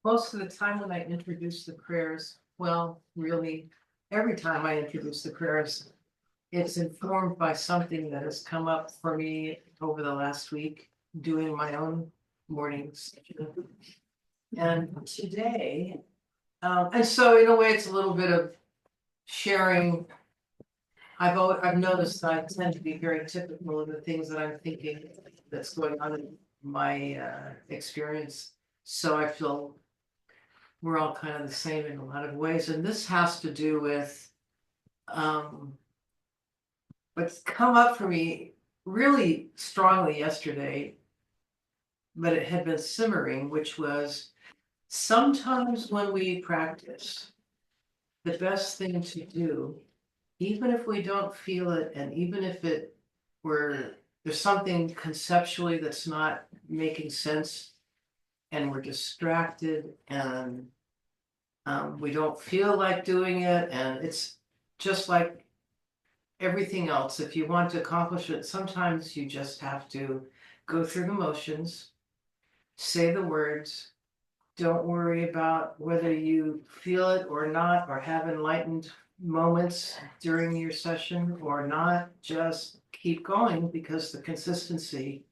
Most of the time when I introduce the prayers, well, really, every time I introduce the prayers, it's informed by something that has come up for me over the last week, doing my own mornings. And today, and so in a way, it's a little bit of sharing. I've noticed that I tend to be very typical of the things that I'm thinking that's going on in my experience. So I feel we're all kind of the same in a lot of ways. And this has to do with what's come up for me really strongly yesterday, but it had been simmering, which was sometimes when we practice, the best thing to do, even if we don't feel it, and even if there's something conceptually that's not making sense, and we're distracted, and we don't feel like doing it, and it's just like everything else. If you want to accomplish it, sometimes you just have to go through the motions, say the words. Don't worry about whether you feel it or not, or have enlightened moments during your session or not. Just keep going, because the consistency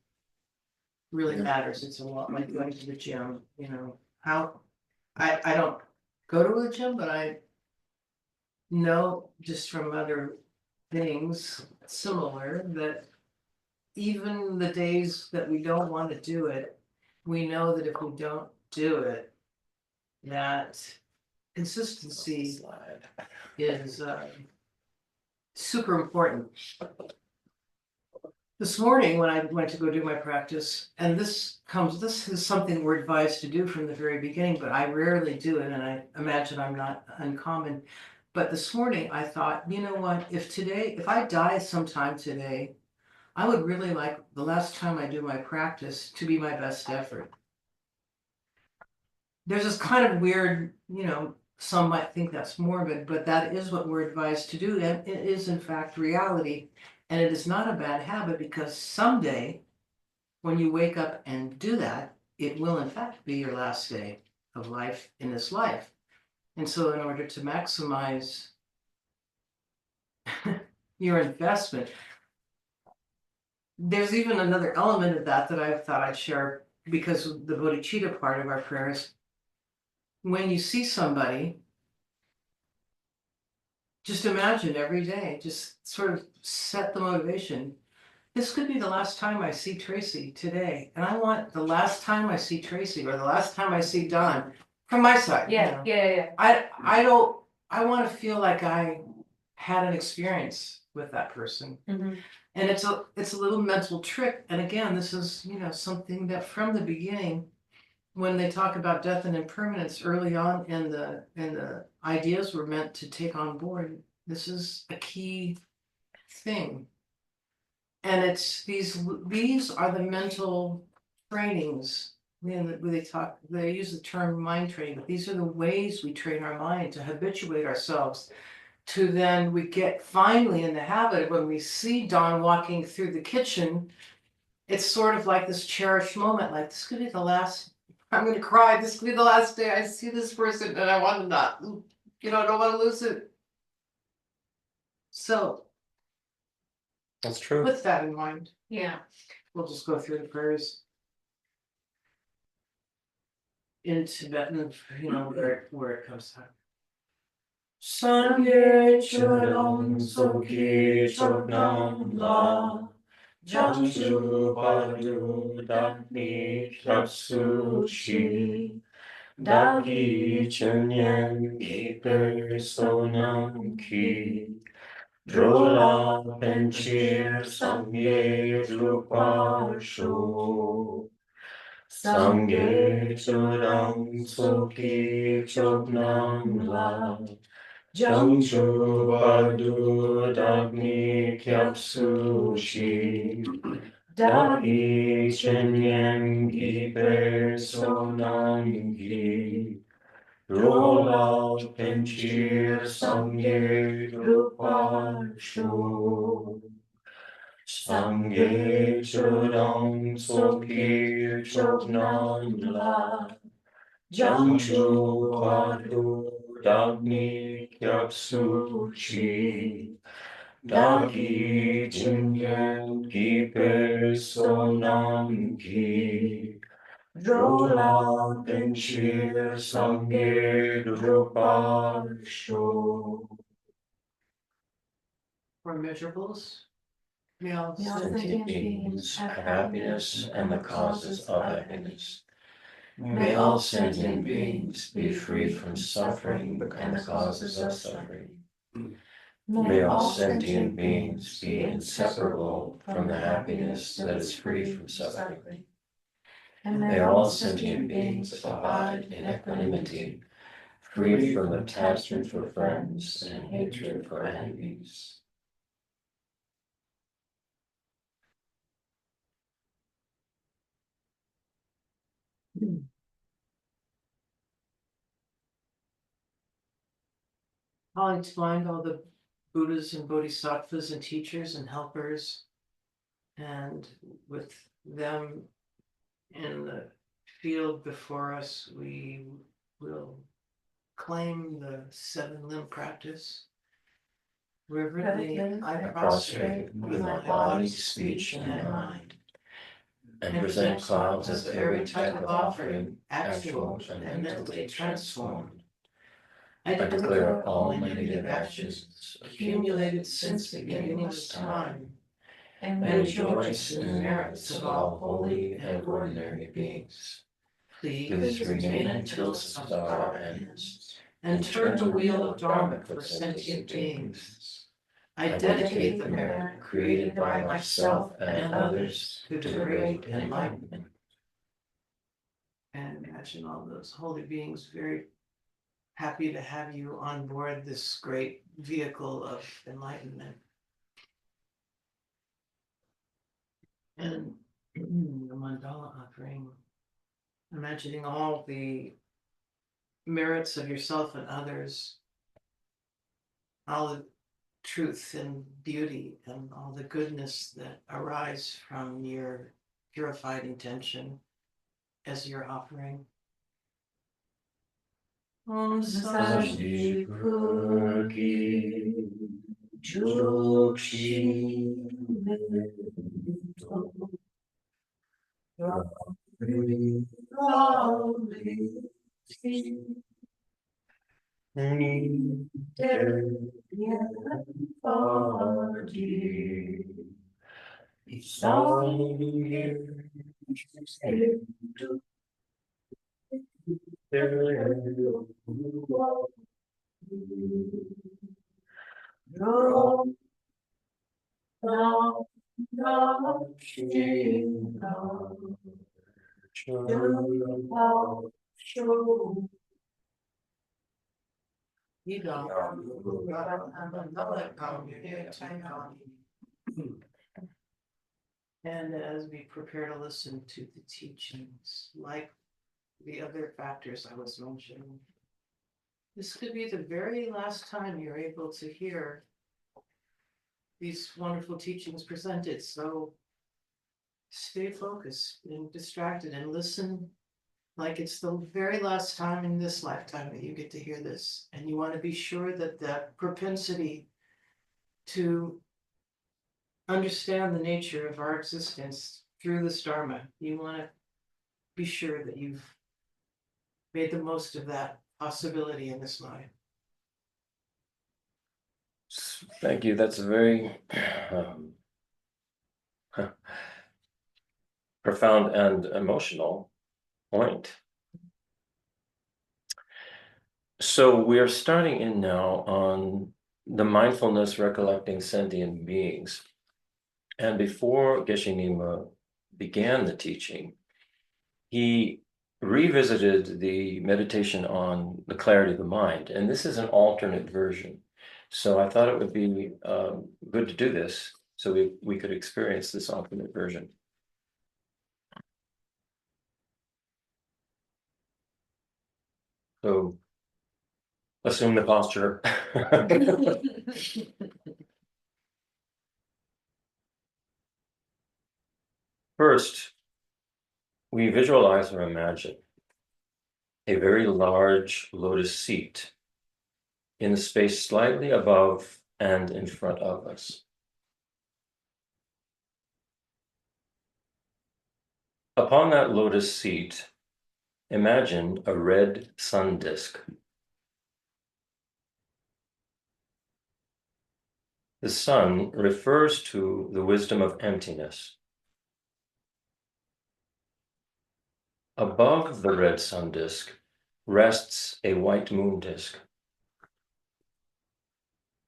really matters. It's a lot like going to the gym. How I don't go to the gym, but I know just from other things similar that even the days that we don't want to do it, we know that if we don't do it, that consistency is super important. This morning when I went to go do my practice, and this is something we're advised to do from the very beginning, but I rarely do it, and I imagine I'm not uncommon. But this morning I thought, you know what, if I die sometime today, I would really like the last time I do my practice to be my best effort. There's this kind of weird, some might think that's morbid, but that is what we're advised to do. And it is in fact reality. And it is not a bad habit, because someday when you wake up and do that, it will in fact be your last day of life in this life. And so in order to maximize your investment, there's even another element of that I thought I'd share, because of the bodhicitta part of our prayers. When you see somebody, just imagine every day, just sort of set the motivation. This could be the last time I see Tracy today. And I want the last time I see Tracy, or the last time I see Don, from my side. Yeah. I want to feel like I had an experience with that person. Mm-hmm. And it's a little mental trick. And again, this is, something that from the beginning, when they talk about death and impermanence early on, and the ideas were meant to take on board, this is a key thing. And it's these are the mental trainings. They use the term mind training, but these are the ways we train our mind to habituate ourselves to, then we get finally in the habit of, when we see Dawn walking through the kitchen, it's sort of like this cherished moment, like this could be the last, I'm going to cry, this could be the last day I see this person, and I want to not, I don't want to lose it. So that's true. With that in mind, Yeah. we'll just go through the prayers in Tibetan, where it comes out. Sangye Churang Soki Choknam La Janju Padu Dakni Kyapsu Chi Dagi Chunyan Giper Sonam Ki Drola Penchir Sangye Drupa Shu Sangye Churang Soki Choknam La Janju Padu Dagni Kyapsu Chi Dagi Chenyen Giper Sonam Gi Rola Penchir Sangye Drupa Shu Sangye Churang Soki Choknam La Jamchu Padu Dagni Kyapsu Chi Dagi Jingen Gipe Sonam Ki Rola Benchir Sangye Drupal Sho. For measurables, may all Sentient beings have happiness and the causes of happiness. May all sentient beings be free from suffering and the causes of suffering. May all sentient beings be inseparable from the happiness that is free from suffering. May all sentient beings abide in equanimity, free from attachment for friends and hatred for enemies. I'll explain all the Buddhas and Bodhisattvas and teachers and helpers, and with them in the field before us, we will claim the 7-limb practice. Reverently, I prostrate with my body, speech, and mind, And present clouds as every type of offering, actual and mentally transformed. I declare all negative actions accumulated since beginningless time, and rejoice in the merits of all holy and ordinary beings. Please remain until samsara ends, and turn the wheel of Dharma for sentient beings. I dedicate the merit created by myself and others to great enlightenment. and imagine all those holy beings very happy to have you on board this great vehicle of enlightenment. And the mandala offering, imagining all the merits of yourself and others, all the truth and beauty and all the goodness that arise from your purified intention as your offering. Om Saji Purgi Chukshi And as we prepare to listen to the teachings, like the other factors I was mentioning, this could be the very last time you're able to hear these wonderful teachings presented. So stay focused and distracted and listen like it's the very last time in this lifetime that you get to hear this. And you want to be sure that that propensity to understand the nature of our existence through this Dharma, you want to be sure that you've made the most of that possibility in this life. Thank you. That's a very profound and emotional point. So we are starting in now on the mindfulness recollecting sentient beings. And before Geshe Nima began the teaching, he revisited the meditation on the clarity of the mind. And this is an alternate version. So I thought it would be good to do this so we could experience this alternate version. So assume the posture. First, we visualize or imagine a very large lotus seat in the space slightly above and in front of us. Upon that lotus seat, imagine a red sun disk. The sun refers to the wisdom of emptiness. Above the red sun disk rests a white moon disk.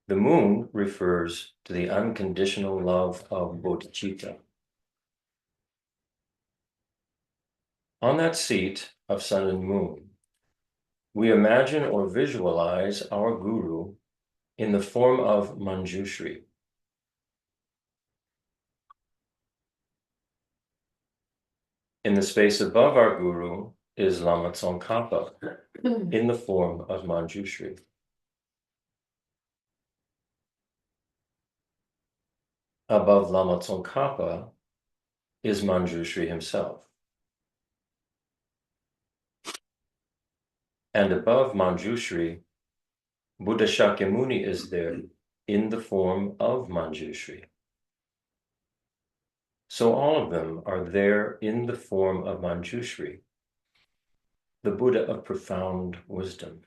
The moon refers to the unconditional love of bodhicitta. On that seat of sun and moon, we imagine or visualize our guru in the form of Manjushri. In the space above our guru is Lama Tsongkhapa in the form of Manjushri. Above Lama Tsongkhapa is Manjushri himself. And above Manjushri, Buddha Shakyamuni is there in the form of Manjushri. So all of them are there in the form of Manjushri, the Buddha of profound wisdom.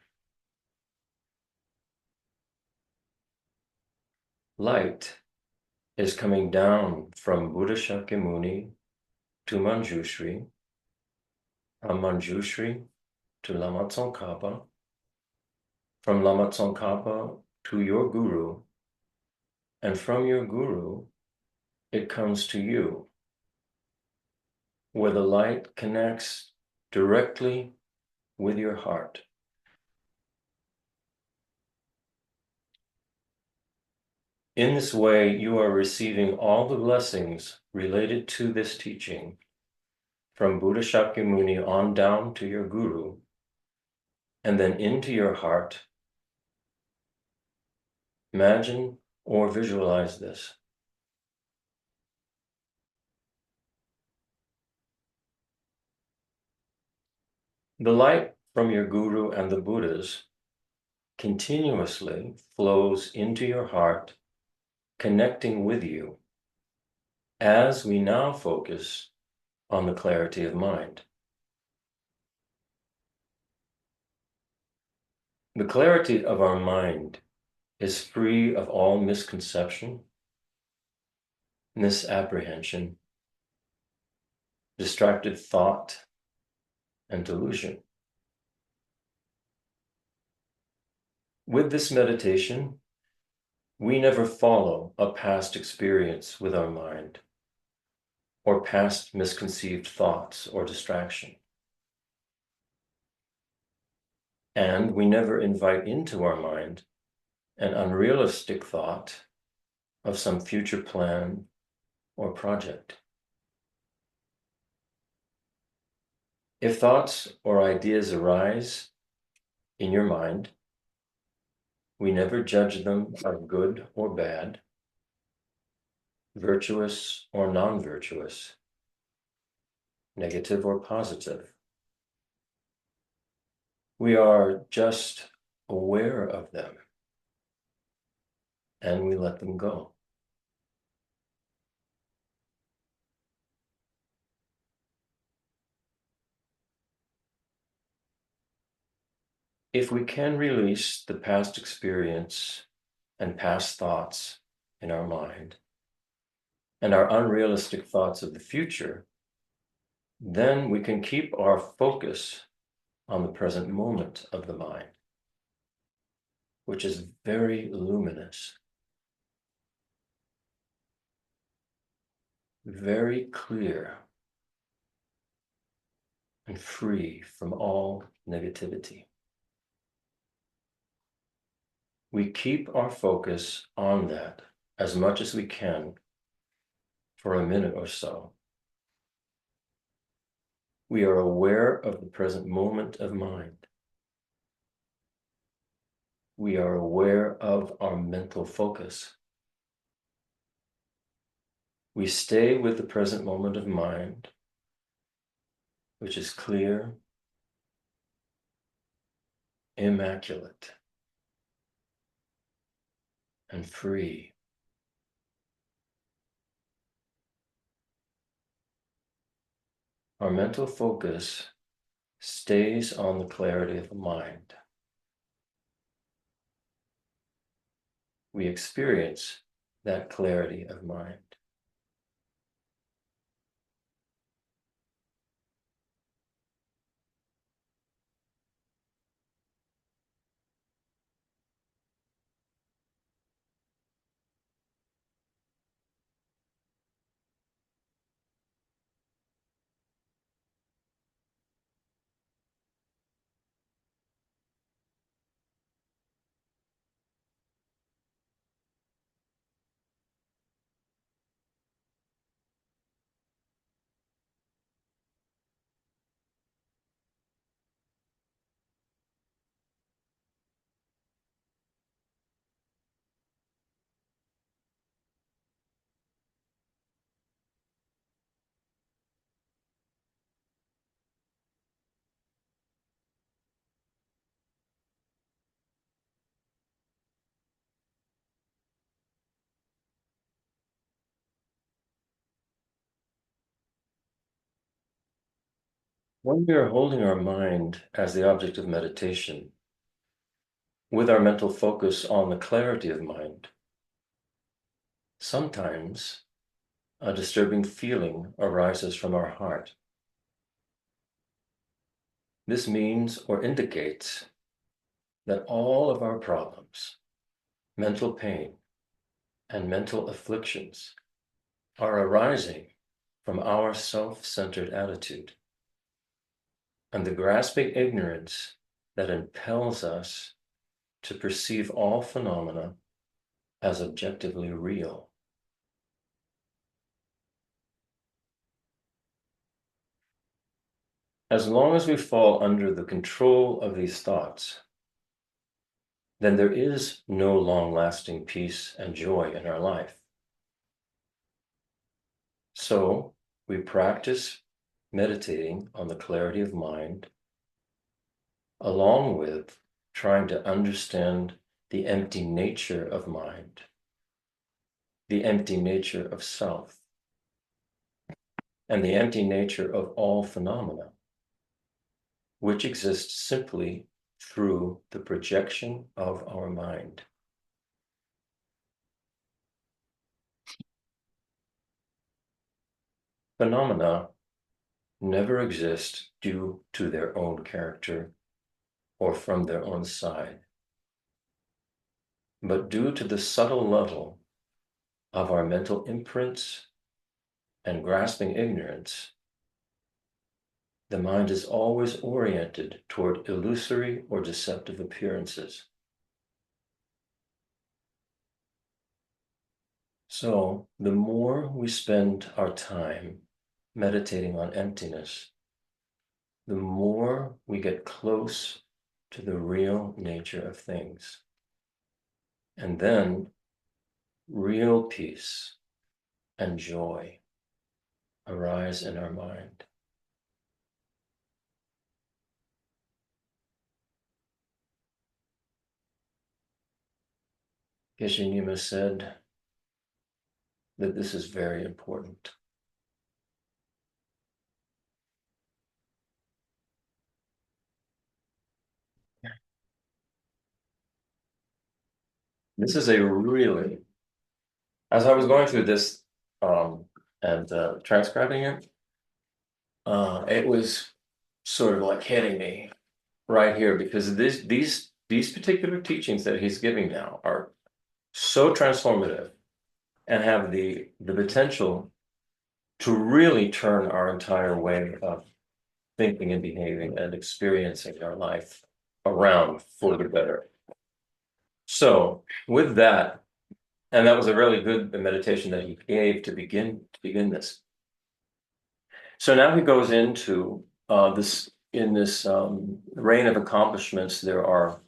Light is coming down from Buddha Shakyamuni to Manjushri, from Manjushri to Lama Tsongkhapa, from Lama Tsongkhapa to your guru, and from your guru it comes to you, where the light connects directly with your heart. In this way, you are receiving all the blessings related to this teaching from Buddha Shakyamuni on down to your guru, and then into your heart. Imagine or visualize this. The light from your guru and the Buddhas continuously flows into your heart, connecting with you, as we now focus on the clarity of mind. The clarity of our mind is free of all misconception, misapprehension, distracted thought, and delusion. With this meditation, we never follow a past experience with our mind, or past misconceived thoughts or distraction. And we never invite into our mind an unrealistic thought of some future plan or project. If thoughts or ideas arise in your mind, we never judge them as good or bad, virtuous or non-virtuous, negative or positive. We are just aware of them, and we let them go. If we can release the past experience and past thoughts in our mind, and our unrealistic thoughts of the future, then we can keep our focus on the present moment of the mind, which is very luminous, very clear, and free from all negativity. We keep our focus on that as much as we can for a minute or so. We are aware of the present moment of mind. We are aware of our mental focus. We stay with the present moment of mind, which is clear, immaculate, and free. Our mental focus stays on the clarity of the mind. We experience that clarity of mind. When we are holding our mind as the object of meditation, with our mental focus on the clarity of mind, sometimes a disturbing feeling arises from our heart. This means or indicates that all of our problems, mental pain, and mental afflictions are arising from our self-centered attitude and the grasping ignorance that impels us to perceive all phenomena as objectively real. As long as we fall under the control of these thoughts, then there is no long-lasting peace and joy in our life. So we practice meditating on the clarity of mind, along with trying to understand the empty nature of mind, the empty nature of self, and the empty nature of all phenomena, which exists simply through the projection of our mind. Phenomena never exist due to their own character or from their own side, but due to the subtle level of our mental imprints and grasping ignorance. The mind is always oriented toward illusory or deceptive appearances. So, the more we spend our time meditating on emptiness, the more we get close to the real nature of things. And then real peace and joy arise in our mind. Geshe Nima said that this is very important. This is a really, as I was going through this and transcribing it was sort of like hitting me right here, because these particular teachings that he's giving now are so transformative and have the potential to really turn our entire way of thinking and behaving and experiencing our life around for the better. So with that, and that was a really good meditation that he gave to begin this. So now he goes into this, in this reign of accomplishments, there are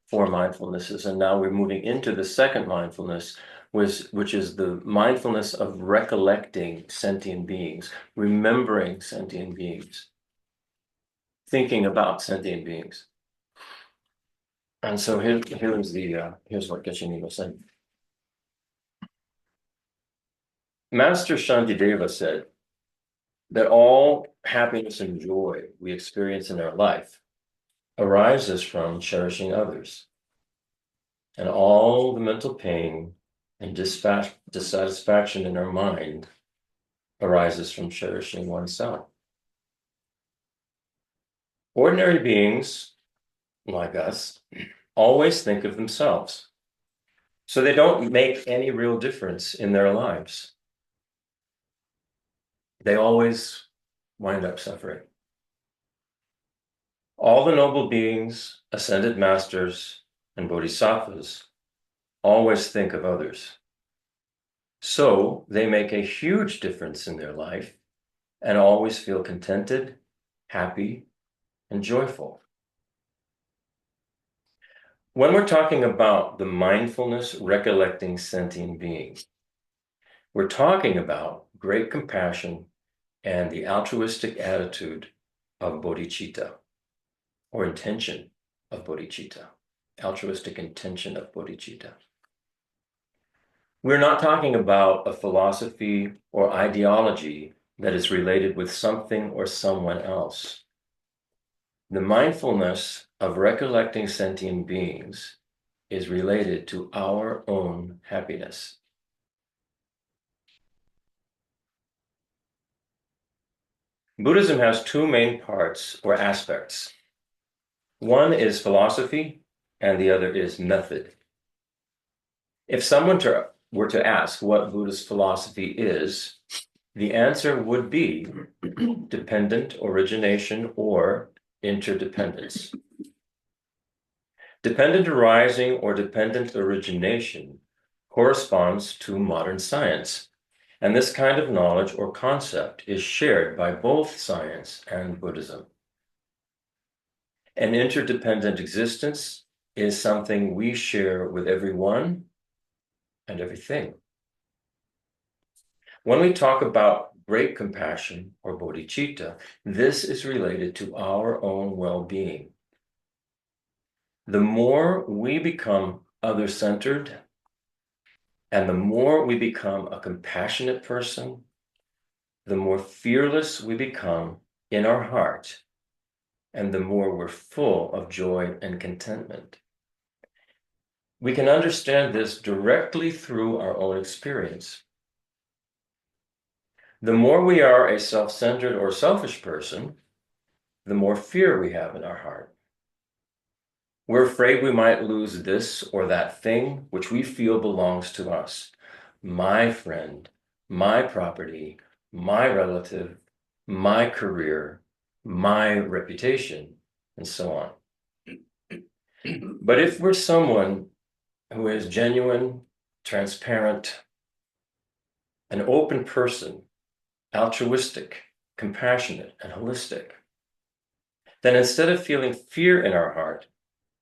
4 mindfulnesses, and now we're moving into the second mindfulness, which is the mindfulness of recollecting sentient beings, remembering sentient beings, thinking about sentient beings. And so here's what Geshe Nima said. Master Shantideva said that all happiness and joy we experience in our life arises from cherishing others, and all the mental pain and dissatisfaction in our mind arises from cherishing oneself. Ordinary beings like us always think of themselves, so they don't make any real difference in their lives. They always wind up suffering. All the noble beings, ascended masters, and bodhisattvas always think of others. So they make a huge difference in their life and always feel contented, happy, and joyful. When we're talking about the mindfulness recollecting sentient being, we're talking about great compassion and the altruistic attitude of bodhicitta, or intention of bodhicitta, altruistic intention of bodhicitta. We're not talking about a philosophy or ideology that is related with something or someone else. The mindfulness of recollecting sentient beings is related to our own happiness. Buddhism has two main parts or aspects. One is philosophy, and the other is method. If someone were to ask what Buddhist philosophy is, the answer would be dependent origination or interdependence. Dependent arising or dependent origination corresponds to modern science, and this kind of knowledge or concept is shared by both science and Buddhism. An interdependent existence is something we share with everyone and everything. When we talk about great compassion or bodhicitta, this is related to our own well-being. The more we become other-centered, and the more we become a compassionate person, the more fearless we become in our heart, and the more we're full of joy and contentment. We can understand this directly through our own experience. The more we are a self-centered or selfish person, the more fear we have in our heart. We're afraid we might lose this or that thing which we feel belongs to us. My friend, my property, my relative, my career, my reputation, and so on. But if we're someone who is genuine, transparent, an open person, altruistic, compassionate, and holistic, then instead of feeling fear in our heart,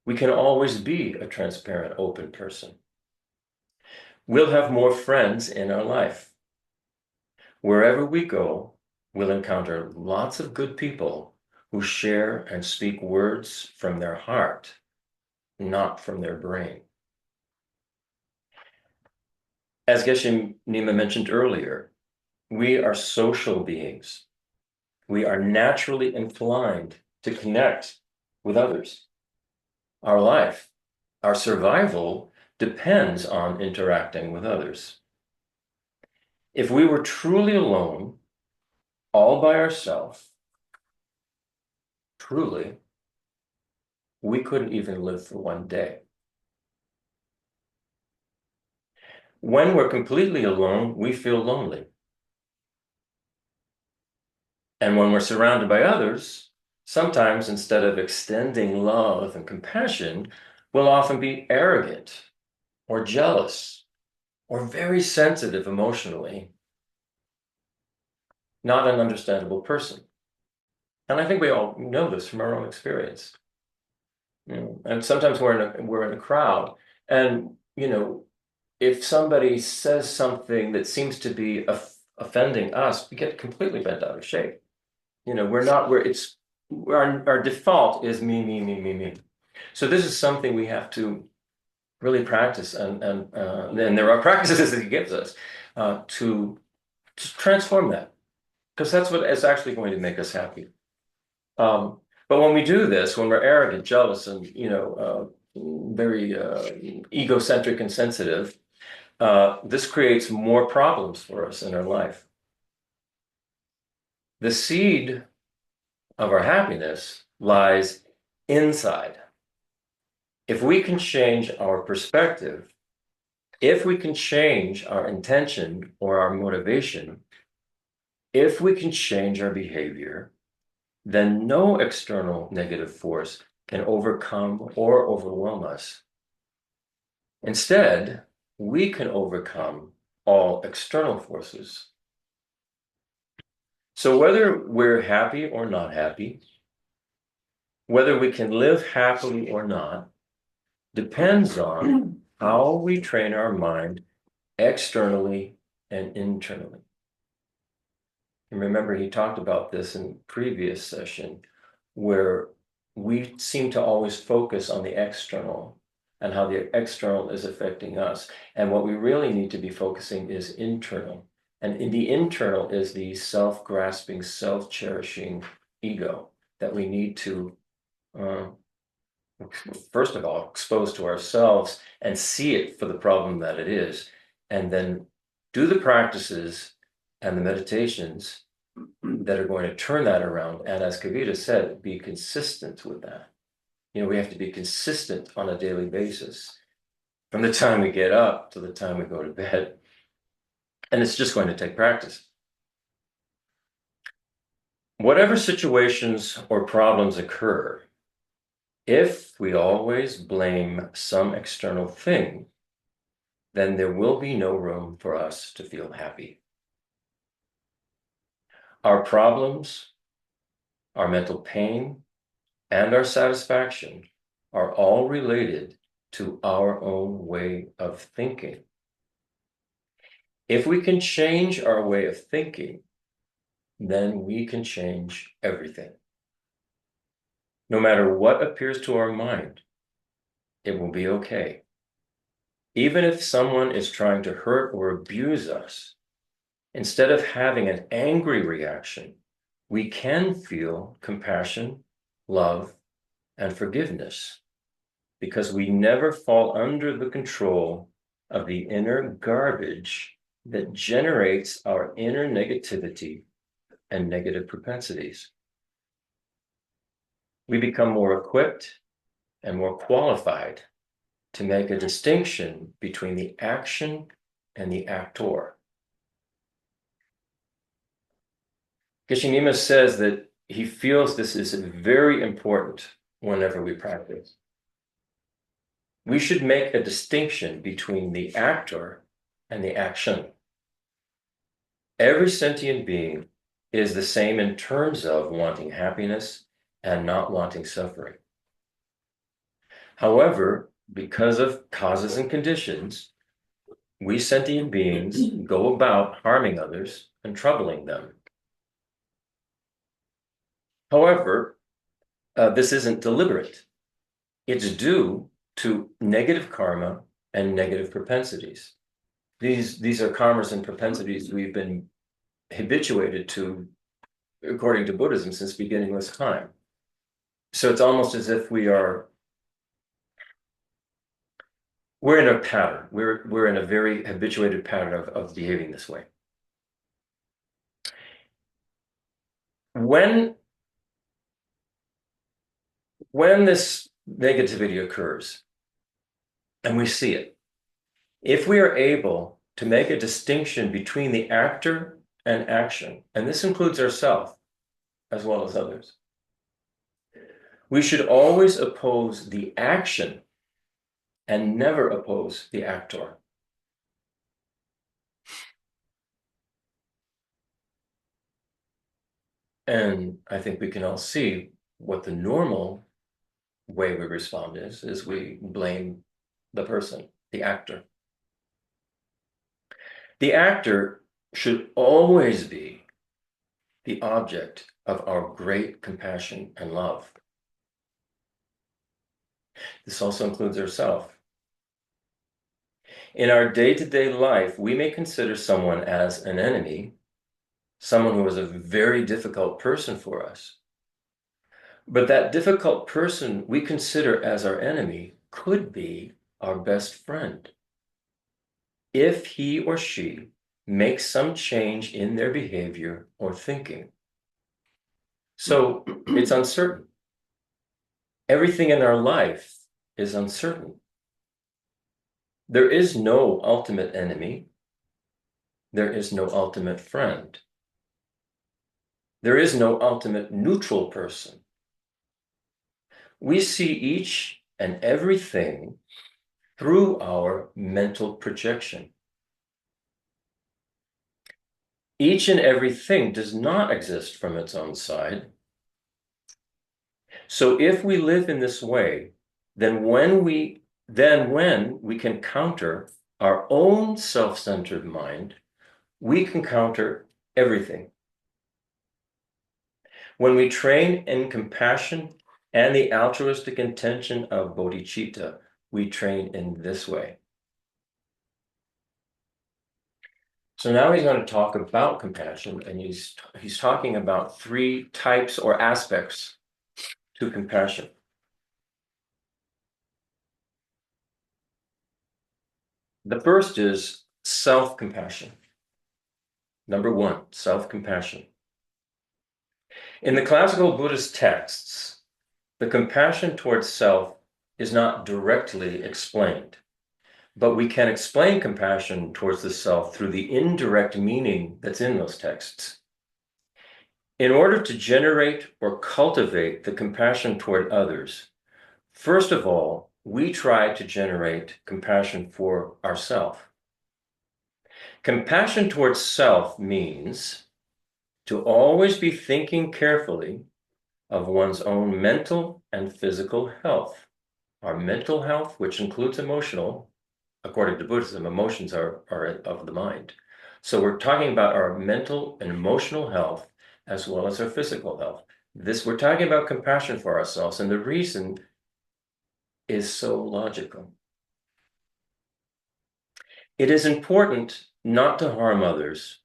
we can always be a transparent, open person. We'll have more friends in our life. Wherever we go, we'll encounter lots of good people who share and speak words from their heart, not from their brain. As Geshe Nima mentioned earlier, we are social beings. We are naturally inclined to connect with others. Our life, our survival, depends on interacting with others. If we were truly alone, all by ourselves, truly, we couldn't even live for one day. When we're completely alone, we feel lonely. And when we're surrounded by others, sometimes instead of extending love and compassion, we'll often be arrogant or jealous or very sensitive emotionally, not an understandable person. And I think we all know this from our own experience. And sometimes we're in a crowd, and if somebody says something that seems to be offending us, we get completely bent out of shape. Our default is me, me, me, me, me. So this is something we have to really practice, and there are practices that he gives us to transform that, because that's what is actually going to make us happy. But when we do this, when we're arrogant, jealous, and very egocentric and sensitive, this creates more problems for us in our life. The seed of our happiness lies inside. If we can change our perspective, if we can change our intention or our motivation, if we can change our behavior, then no external negative force can overcome or overwhelm us. Instead, we can overcome all external forces. So whether we're happy or not happy, whether we can live happily or not, depends on how we train our mind externally and internally. And remember, he talked about this in previous session, where we seem to always focus on the external and how the external is affecting us. And what we really need to be focusing is internal. And in the internal is the self-grasping, self-cherishing ego that we need to, first of all, expose to ourselves and see it for the problem that it is, and then do the practices and the meditations that are going to turn that around. And as Kavita said, be consistent with that. We have to be consistent on a daily basis, from the time we get up to the time we go to bed. And it's just going to take practice. Whatever situations or problems occur, if we always blame some external thing, then there will be no room for us to feel happy. Our problems, our mental pain, and our satisfaction are all related to our own way of thinking. If we can change our way of thinking, then we can change everything. No matter what appears to our mind, it will be okay. Even if someone is trying to hurt or abuse us, instead of having an angry reaction, we can feel compassion, love, and forgiveness, because we never fall under the control of the inner garbage that generates our inner negativity and negative propensities. We become more equipped and more qualified to make a distinction between the action and the actor. Geshe Nima says that he feels this is very important whenever we practice. We should make a distinction between the actor and the action. Every sentient being is the same in terms of wanting happiness and not wanting suffering. However, because of causes and conditions, we sentient beings go about harming others and troubling them. However, this isn't deliberate. It's due to negative karma and negative propensities. These are karmas and propensities we've been habituated to, according to Buddhism, since beginningless time. So it's almost as if we're in a pattern. We're in a very habituated pattern of behaving this way. When this negativity occurs and we see it, if we are able to make a distinction between the actor and action, and this includes ourselves as well as others, we should always oppose the action and never oppose the actor. And I think we can all see what the normal way we respond is we blame the person, the actor. The actor should always be the object of our great compassion and love. This also includes ourselves. In our day-to-day life, we may consider someone as an enemy, someone who is a very difficult person for us. But that difficult person we consider as our enemy could be our best friend, if he or she makes some change in their behavior or thinking. So it's uncertain. Everything in our life is uncertain. There is no ultimate enemy. There is no ultimate friend. There is no ultimate neutral person. We see each and everything through our mental projection. Each and everything does not exist from its own side. So if we live in this way, then when we can counter our own self-centered mind, we can counter everything. When we train in compassion and the altruistic intention of bodhicitta, we train in this way. So now he's going to talk about compassion, and he's talking about 3 types or aspects to compassion. The first is self-compassion. Number 1, self-compassion. In the classical Buddhist texts, the compassion towards self is not directly explained, but we can explain compassion towards the self through the indirect meaning that's in those texts. In order to generate or cultivate the compassion toward others, first of all, we try to generate compassion for ourselves. Compassion towards self means to always be thinking carefully of one's own mental and physical health. Our mental health, which includes emotional, according to Buddhism, emotions are of the mind. So we're talking about our mental and emotional health as well as our physical health. We're talking about compassion for ourselves, and the reason is so logical. It is important not to harm others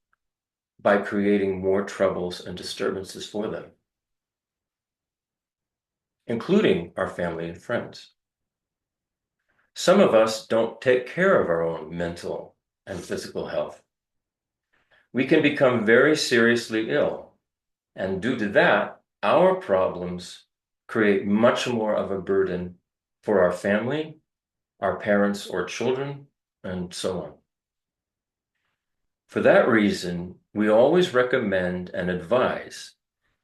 by creating more troubles and disturbances for them, including our family and friends. Some of us don't take care of our own mental and physical health. We can become very seriously ill, and due to that, our problems create much more of a burden for our family, our parents or children, and so on. For that reason, we always recommend and advise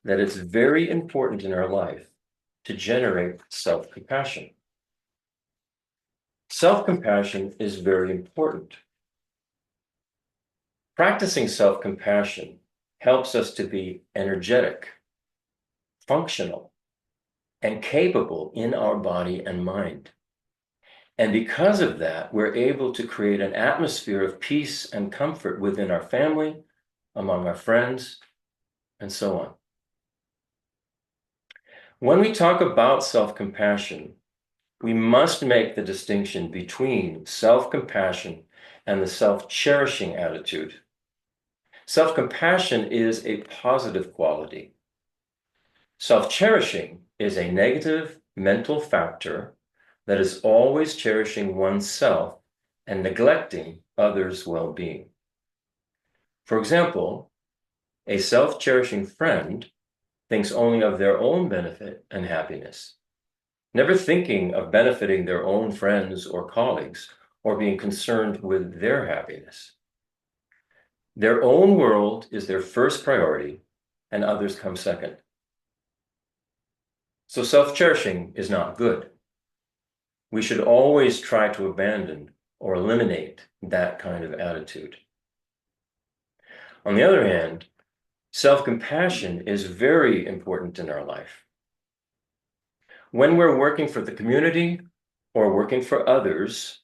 that it's very important in our life to generate self-compassion. Self-compassion is very important. Practicing self-compassion helps us to be energetic, functional, and capable in our body and mind. And because of that, we're able to create an atmosphere of peace and comfort within our family, among our friends, and so on. When we talk about self-compassion, we must make the distinction between self-compassion and the self-cherishing attitude. Self-compassion is a positive quality. Self-cherishing is a negative mental factor that is always cherishing oneself and neglecting others' well-being. For example, a self-cherishing friend thinks only of their own benefit and happiness, never thinking of benefiting their own friends or colleagues or being concerned with their happiness. Their own world is their first priority, and others come second. So self-cherishing is not good. We should always try to abandon or eliminate that kind of attitude. On the other hand, self-compassion is very important in our life. When we're working for the community or working for others,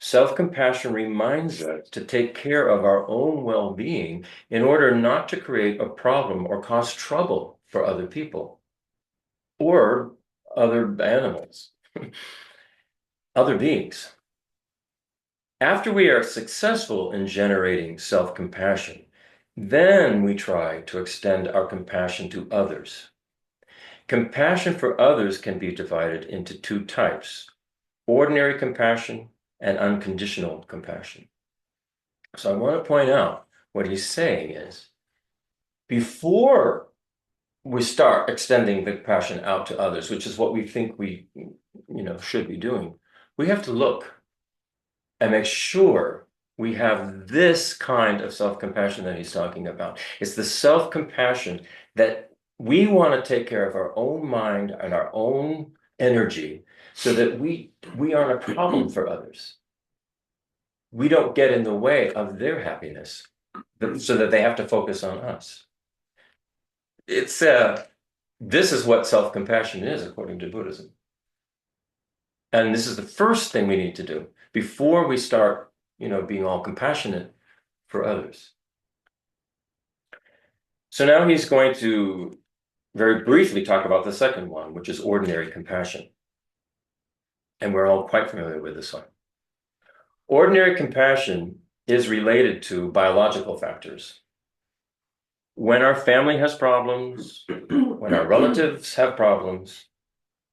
self-compassion reminds us to take care of our own well-being in order not to create a problem or cause trouble for other people or other animals. other beings. After we are successful in generating self-compassion, then we try to extend our compassion to others. Compassion for others can be divided into two types: ordinary compassion and unconditional compassion. So I want to point out what he's saying is, before we start extending the compassion out to others, which is what we think we should be doing, we have to look and make sure we have this kind of self-compassion that he's talking about. It's the self-compassion that we want to take care of our own mind and our own energy so that we aren't a problem for others. We don't get in the way of their happiness so that they have to focus on us. It's this is what self-compassion is according to Buddhism. And this is the first thing we need to do before we start being all compassionate for others. So now he's going to very briefly talk about the second one, which is ordinary compassion. And we're all quite familiar with this one. Ordinary compassion is related to biological factors. When our family has problems, when our relatives have problems,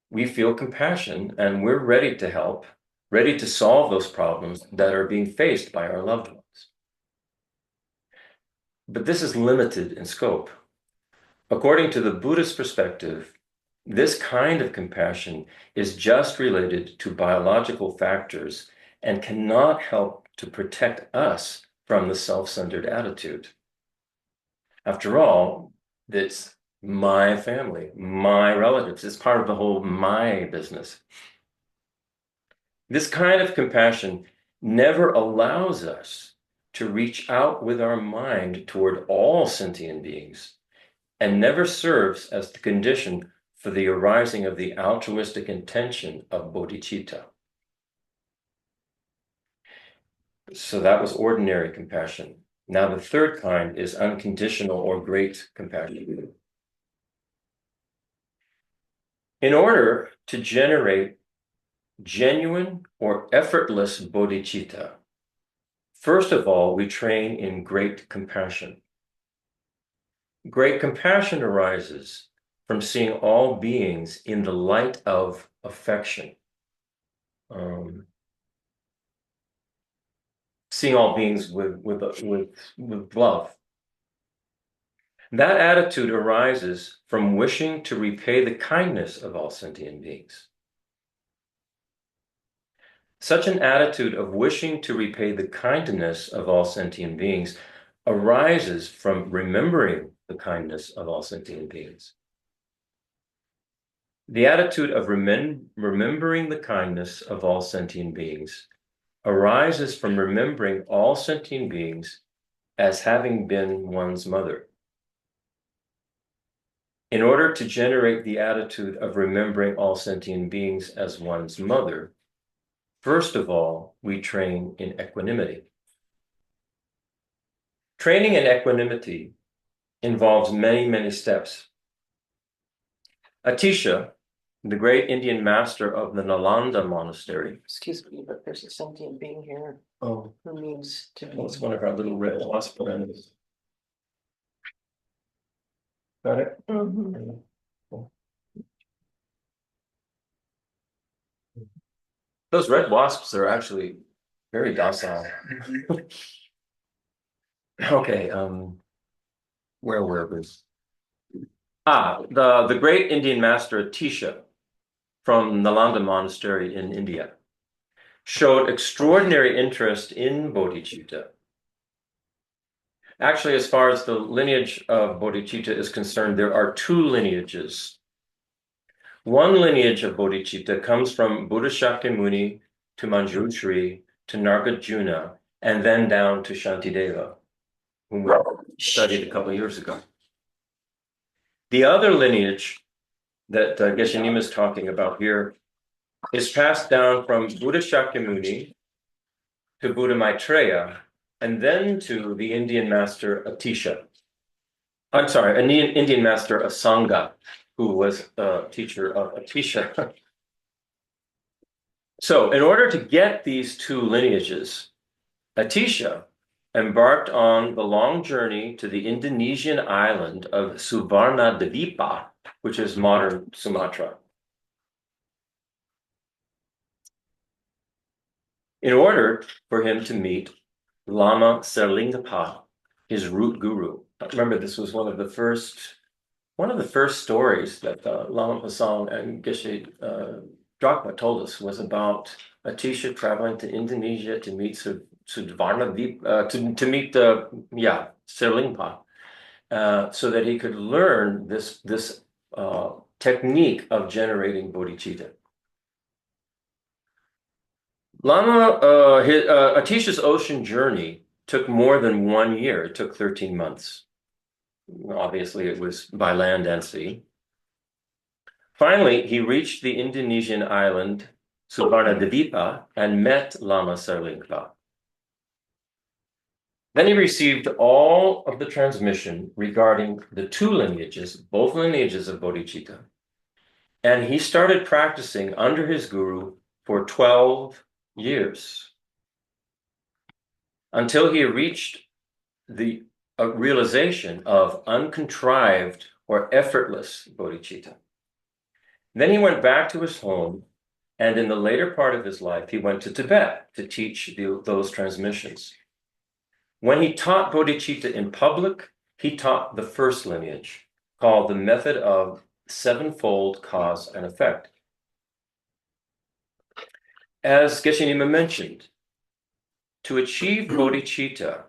we feel compassion and we're ready to help, ready to solve those problems that are being faced by our loved ones. But this is limited in scope. According to the Buddhist perspective, this kind of compassion is just related to biological factors and cannot help to protect us from the self-centered attitude. After all, it's my family, my relatives. It's part of the whole my business. This kind of compassion never allows us to reach out with our mind toward all sentient beings and never serves as the condition for the arising of the altruistic intention of bodhicitta. So that was ordinary compassion. Now the third kind is unconditional or great compassion. In order to generate genuine or effortless bodhicitta, first of all, we train in great compassion. Great compassion arises from seeing all beings in the light of affection. Seeing all beings with love. That attitude arises from wishing to repay the kindness of all sentient beings. Such an attitude of wishing to repay the kindness of all sentient beings arises from remembering the kindness of all sentient beings. The attitude of remembering the kindness of all sentient beings arises from remembering all sentient beings as having been one's mother. In order to generate the attitude of remembering all sentient beings as one's mother, first of all, we train in equanimity. Training in equanimity involves many, many steps. Atisha, the great Indian master of the Nalanda monastery. Excuse me, but there's a sentient being here. Oh, Who needs to be. well, it's one of our little red wasp friends. Got it? Mm-hmm. Cool. Those red wasps are actually very docile. Okay, where were we? The great Indian master Atisha from Nalanda monastery in India showed extraordinary interest in bodhicitta. Actually, as far as the lineage of bodhicitta is concerned, there are two lineages. One lineage of bodhicitta comes from Buddha Shakyamuni to Manjushri to Nagarjuna, and then down to Shantideva, whom we studied a couple of years ago. The other lineage that Geshe Nima is talking about here is passed down from Buddha Shakyamuni to Buddha Maitreya, and then to the Indian master Atisha. I'm sorry, an Indian master Asanga, who was a teacher of Atisha. So in order to get these two lineages, Atisha embarked on the long journey to the Indonesian island of Suvarnadvipa, which is modern Sumatra, in order for him to meet Lama Serlingpa, his root guru. Remember, this was one of the first stories that Lama Pasang and Geshe Drakma told us was about Atisha traveling to Indonesia to meet Suvarnadvipa, to meet Serlingpa, so that he could learn this technique of generating bodhicitta. Atisha's ocean journey took more than 1 year. It took 13 months. Obviously, it was by land and sea. Finally, he reached the Indonesian island Suvarnadvipa and met Lama Sarlingpa. Then he received all of the transmission regarding the two lineages, both lineages of bodhicitta, and he started practicing under his guru for 12 years until he reached the realization of uncontrived or effortless bodhicitta. Then he went back to his home, and in the later part of his life, he went to Tibet to teach those transmissions. When he taught bodhicitta in public, he taught the first lineage, called the method of sevenfold cause and effect. As Geshe Nima mentioned, to achieve bodhicitta,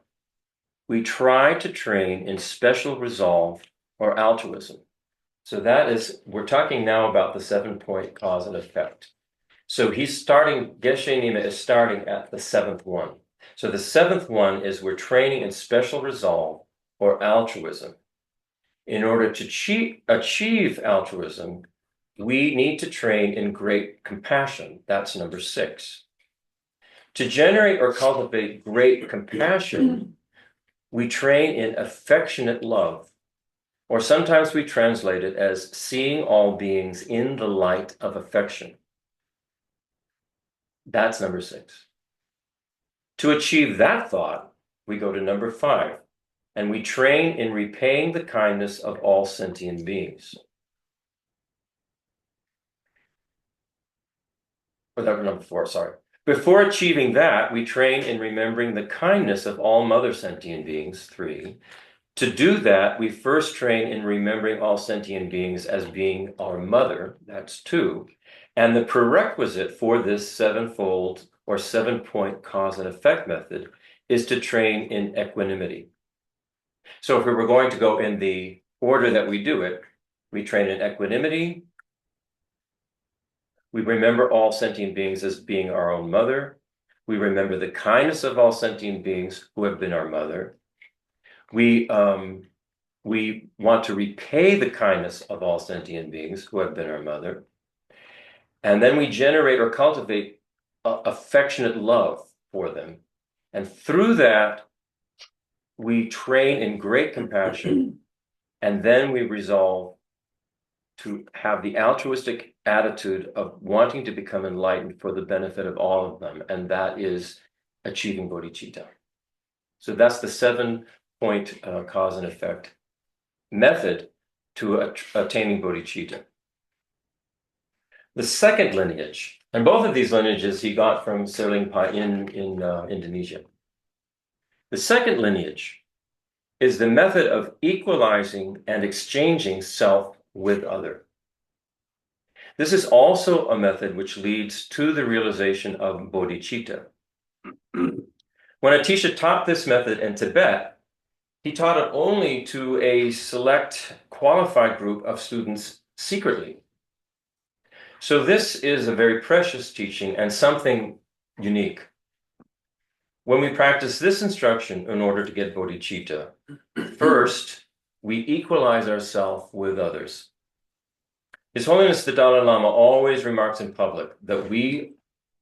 we try to train in special resolve or altruism. So we're talking now about the 7-point cause and effect. So Geshe Nima is starting at the 7th one. So the 7th one is we're training in special resolve or altruism. In order to achieve altruism, we need to train in great compassion. That's number 6. To generate or cultivate great compassion, we train in affectionate love, or sometimes we translate it as seeing all beings in the light of affection. That's number 6. To achieve that thought, we go to number 5, and we train in repaying the kindness of all sentient beings. Or that was number 4, sorry. Before achieving that, we train in remembering the kindness of all mother sentient beings, 3. To do that, we first train in remembering all sentient beings as being our mother, that's 2. And the prerequisite for this 7-fold or 7-point cause and effect method is to train in equanimity. So if we were going to go in the order that we do it, we train in equanimity. We remember all sentient beings as being our own mother. We remember the kindness of all sentient beings who have been our mother. We want to repay the kindness of all sentient beings who have been our mother. And then we generate or cultivate affectionate love for them. And through that, we train in great compassion. And then we resolve to have the altruistic attitude of wanting to become enlightened for the benefit of all of them. And that is achieving bodhicitta. So that's the 7-point cause and effect method to attaining bodhicitta. The second lineage, and both of these lineages he got from Serlingpa in Indonesia. The second lineage is the method of equalizing and exchanging self with other. This is also a method which leads to the realization of bodhicitta. When Atisha taught this method in Tibet, he taught it only to a select qualified group of students secretly. So this is a very precious teaching and something unique. When we practice this instruction in order to get bodhicitta, first, we equalize ourselves with others. His Holiness the Dalai Lama always remarks in public that we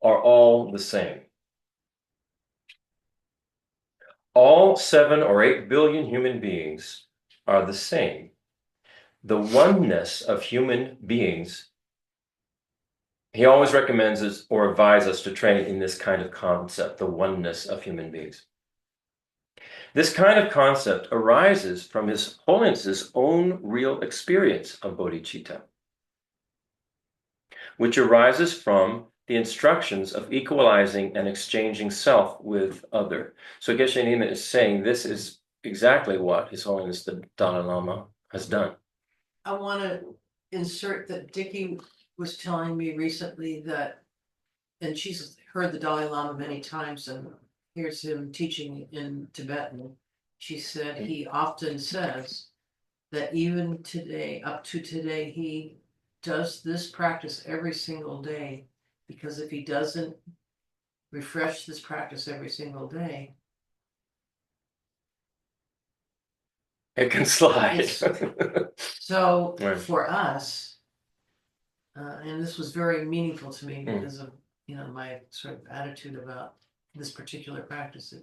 are all the same. All 7 or 8 billion human beings are the same. The oneness of human beings he always recommends us or advises us to train in this kind of concept, the oneness of human beings. This kind of concept arises from His Holiness's own real experience of bodhicitta, which arises from the instructions of equalizing and exchanging self with other. So Geshe Nima is saying this is exactly what His Holiness the Dalai Lama has done. I want to insert that Dickie was telling me recently that, and she's heard the Dalai Lama many times and hears him teaching in Tibetan. She said he often says that even today, up to today, he does this practice every single day, because if he doesn't refresh this practice every single day, it can slide. So right. For us, and this was very meaningful to me because of my sort of attitude about this particular practice.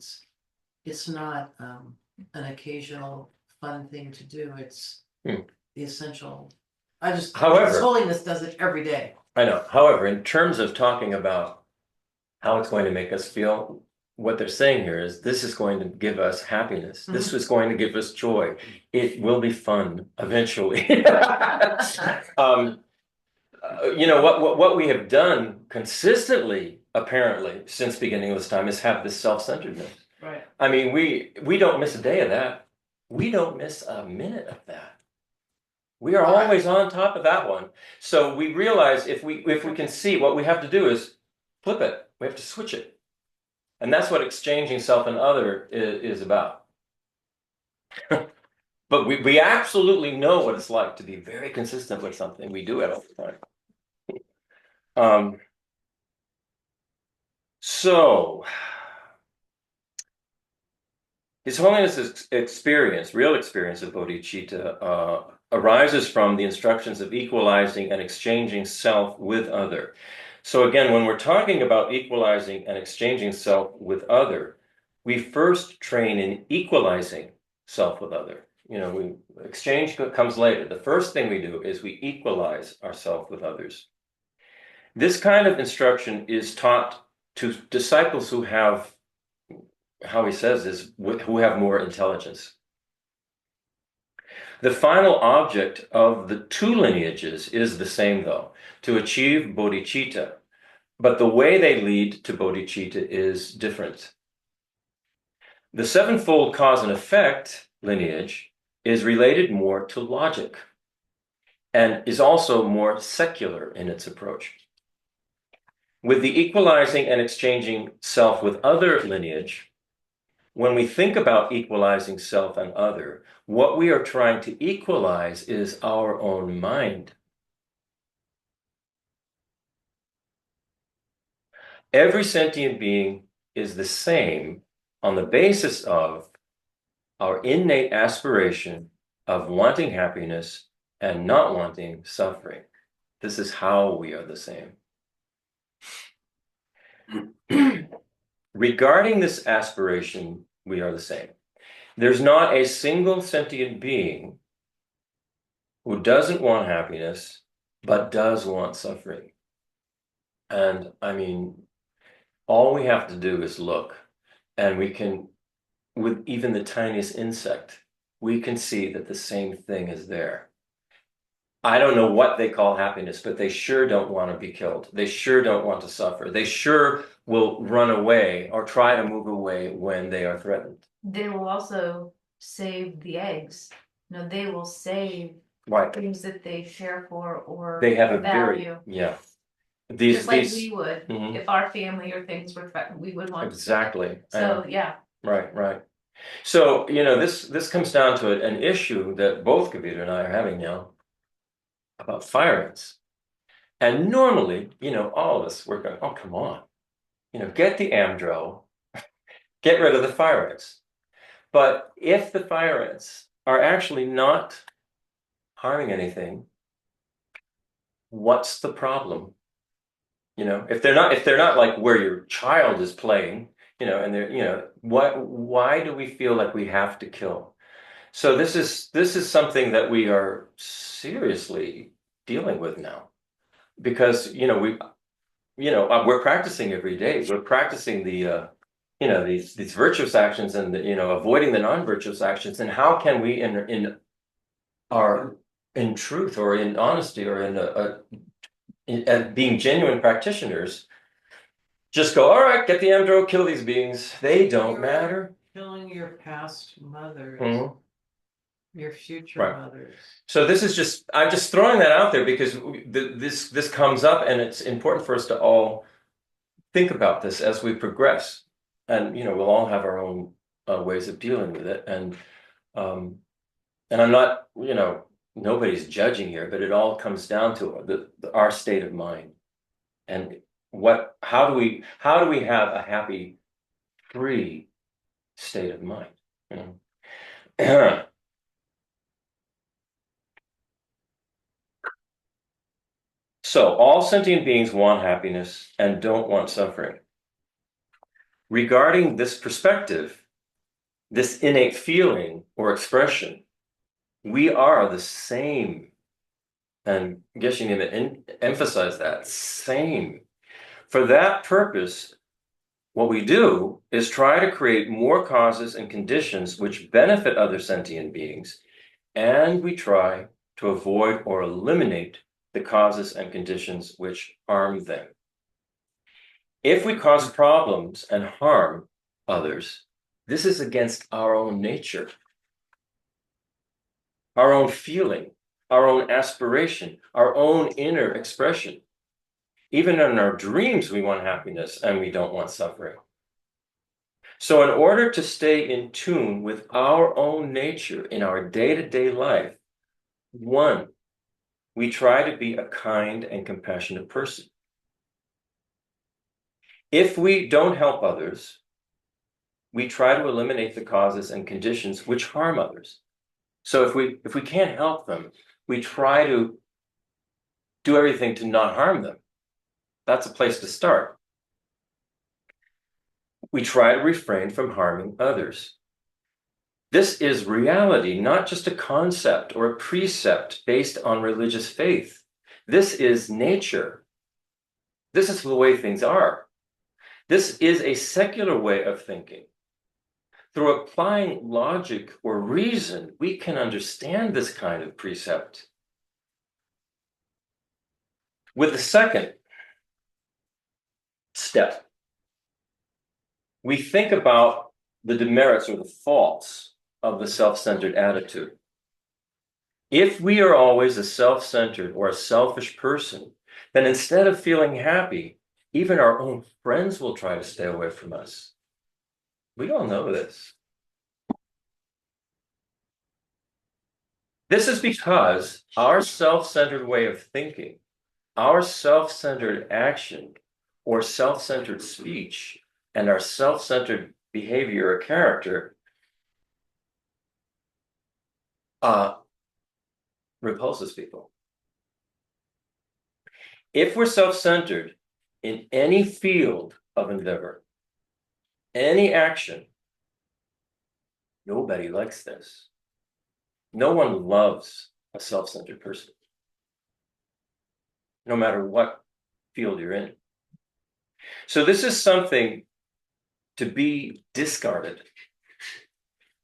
It's not an occasional fun thing to do. It's the essential. However, His Holiness does it every day. I know. However, in terms of talking about how it's going to make us feel, what they're saying here is this is going to give us happiness. Mm-hmm. This is going to give us joy. It will be fun eventually. What we have done consistently, apparently, since beginning of this time is have this self-centeredness. Right. I mean, we don't miss a day of that. We don't miss a minute of that. We are always on top of that one. So we realize if we can see, what we have to do is flip it. We have to switch it. And that's what exchanging self and other is about. But we absolutely know what it's like to be very consistent with something. We do it all the time. So His Holiness's experience, real experience of bodhicitta, arises from the instructions of equalizing and exchanging self with other. So again, when we're talking about equalizing and exchanging self with other, we first train in equalizing self with other. Exchange comes later. The first thing we do is we equalize ourselves with others. This kind of instruction is taught to disciples who have, how he says is, who have more intelligence. The final object of the two lineages is the same, though, to achieve bodhicitta, but the way they lead to bodhicitta is different. The sevenfold cause and effect lineage is related more to logic and is also more secular in its approach. With the equalizing and exchanging self with other lineage, when we think about equalizing self and other, what we are trying to equalize is our own mind. Every sentient being is the same on the basis of our innate aspiration of wanting happiness and not wanting suffering. This is how we are the same. Regarding this aspiration, we are the same. There's not a single sentient being who doesn't want happiness, but does want suffering. And I mean, all we have to do is look, and we can, with even the tiniest insect, we can see that the same thing is there. I don't know what they call happiness, but they sure don't want to be killed. They sure don't want to suffer. They sure will run away or try to move away when they are threatened. They will also save the eggs. They will save things that they care for or they have a value. Just like we would, if our family or things were threatened, we would want exactly. So yeah. Right. So this comes down to an issue that both Kavita and I are having now about fire ants. And normally, all of us, we're going, oh, come on. Get the Amdro, get rid of the fire ants. But if the fire ants are actually not harming anything, what's the problem? If they're not like where your child is playing, and they're, why do we feel like we have to kill? So this is something that we are seriously dealing with now, because we're practicing every day. We're practicing the, these virtuous actions and, avoiding the non-virtuous actions. And how can we, in truth or in honesty or in being genuine practitioners, just go, all right, get the Amdro, kill these beings. They don't matter. Killing your past mothers. Your future mothers. So I'm just throwing that out there because this comes up, and it's important for us to all think about this as we progress. And we'll all have our own ways of dealing with it. And I'm not, nobody's judging here, but it all comes down to our state of mind. And how do we have a happy, free state of mind? So all sentient beings want happiness and don't want suffering. Regarding this perspective, this innate feeling or expression, we are the same. And Geshe Nima emphasized that, same. For that purpose, what we do is try to create more causes and conditions which benefit other sentient beings, and we try to avoid or eliminate the causes and conditions which harm them. If we cause problems and harm others, this is against our own nature, our own feeling, our own aspiration, our own inner expression. Even in our dreams, we want happiness and we don't want suffering. So in order to stay in tune with our own nature in our day-to-day life, one, we try to be a kind and compassionate person. If we don't help others, we try to eliminate the causes and conditions which harm others. So if we can't help them, we try to do everything to not harm them. That's a place to start. We try to refrain from harming others. This is reality, not just a concept or a precept based on religious faith. This is nature. This is the way things are. This is a secular way of thinking. Through applying logic or reason, we can understand this kind of precept. With the second step, we think about the demerits or the faults of the self-centered attitude. If we are always a self-centered or a selfish person, then instead of feeling happy, even our own friends will try to stay away from us. We all know this. This is because our self-centered way of thinking, our self-centered action or self-centered speech, and our self-centered behavior or character repulses people. If we're self-centered in any field of endeavor, any action, nobody likes this. No one loves a self-centered person, no matter what field you're in. So this is something to be discarded.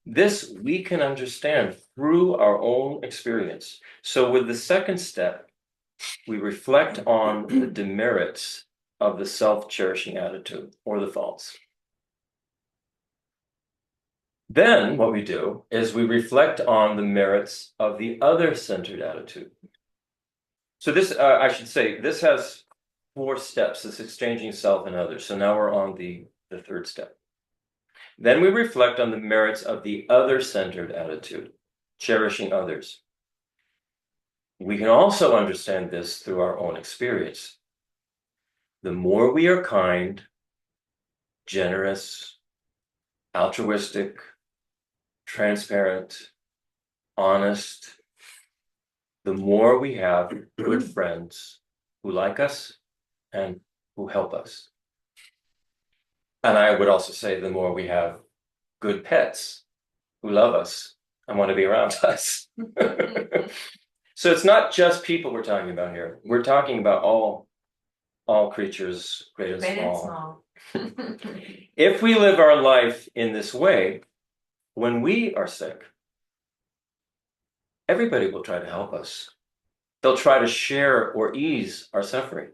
This we can understand through our own experience. So with the second step, we reflect on the demerits of the self-cherishing attitude or the faults. Then what we do is we reflect on the merits of the other-centered attitude. So this, I should say, this has 4 steps, this exchanging self and others. So now we're on the third step. Then we reflect on the merits of the other-centered attitude, cherishing others. We can also understand this through our own experience. The more we are kind, generous, altruistic, transparent, honest, the more we have good friends who like us and who help us. And I would also say the more we have good pets who love us and want to be around us. So it's not just people we're talking about here. We're talking about all all creatures, great and Great and small. small. If we live our life in this way, when we are sick, everybody will try to help us. They'll try to share or ease our suffering.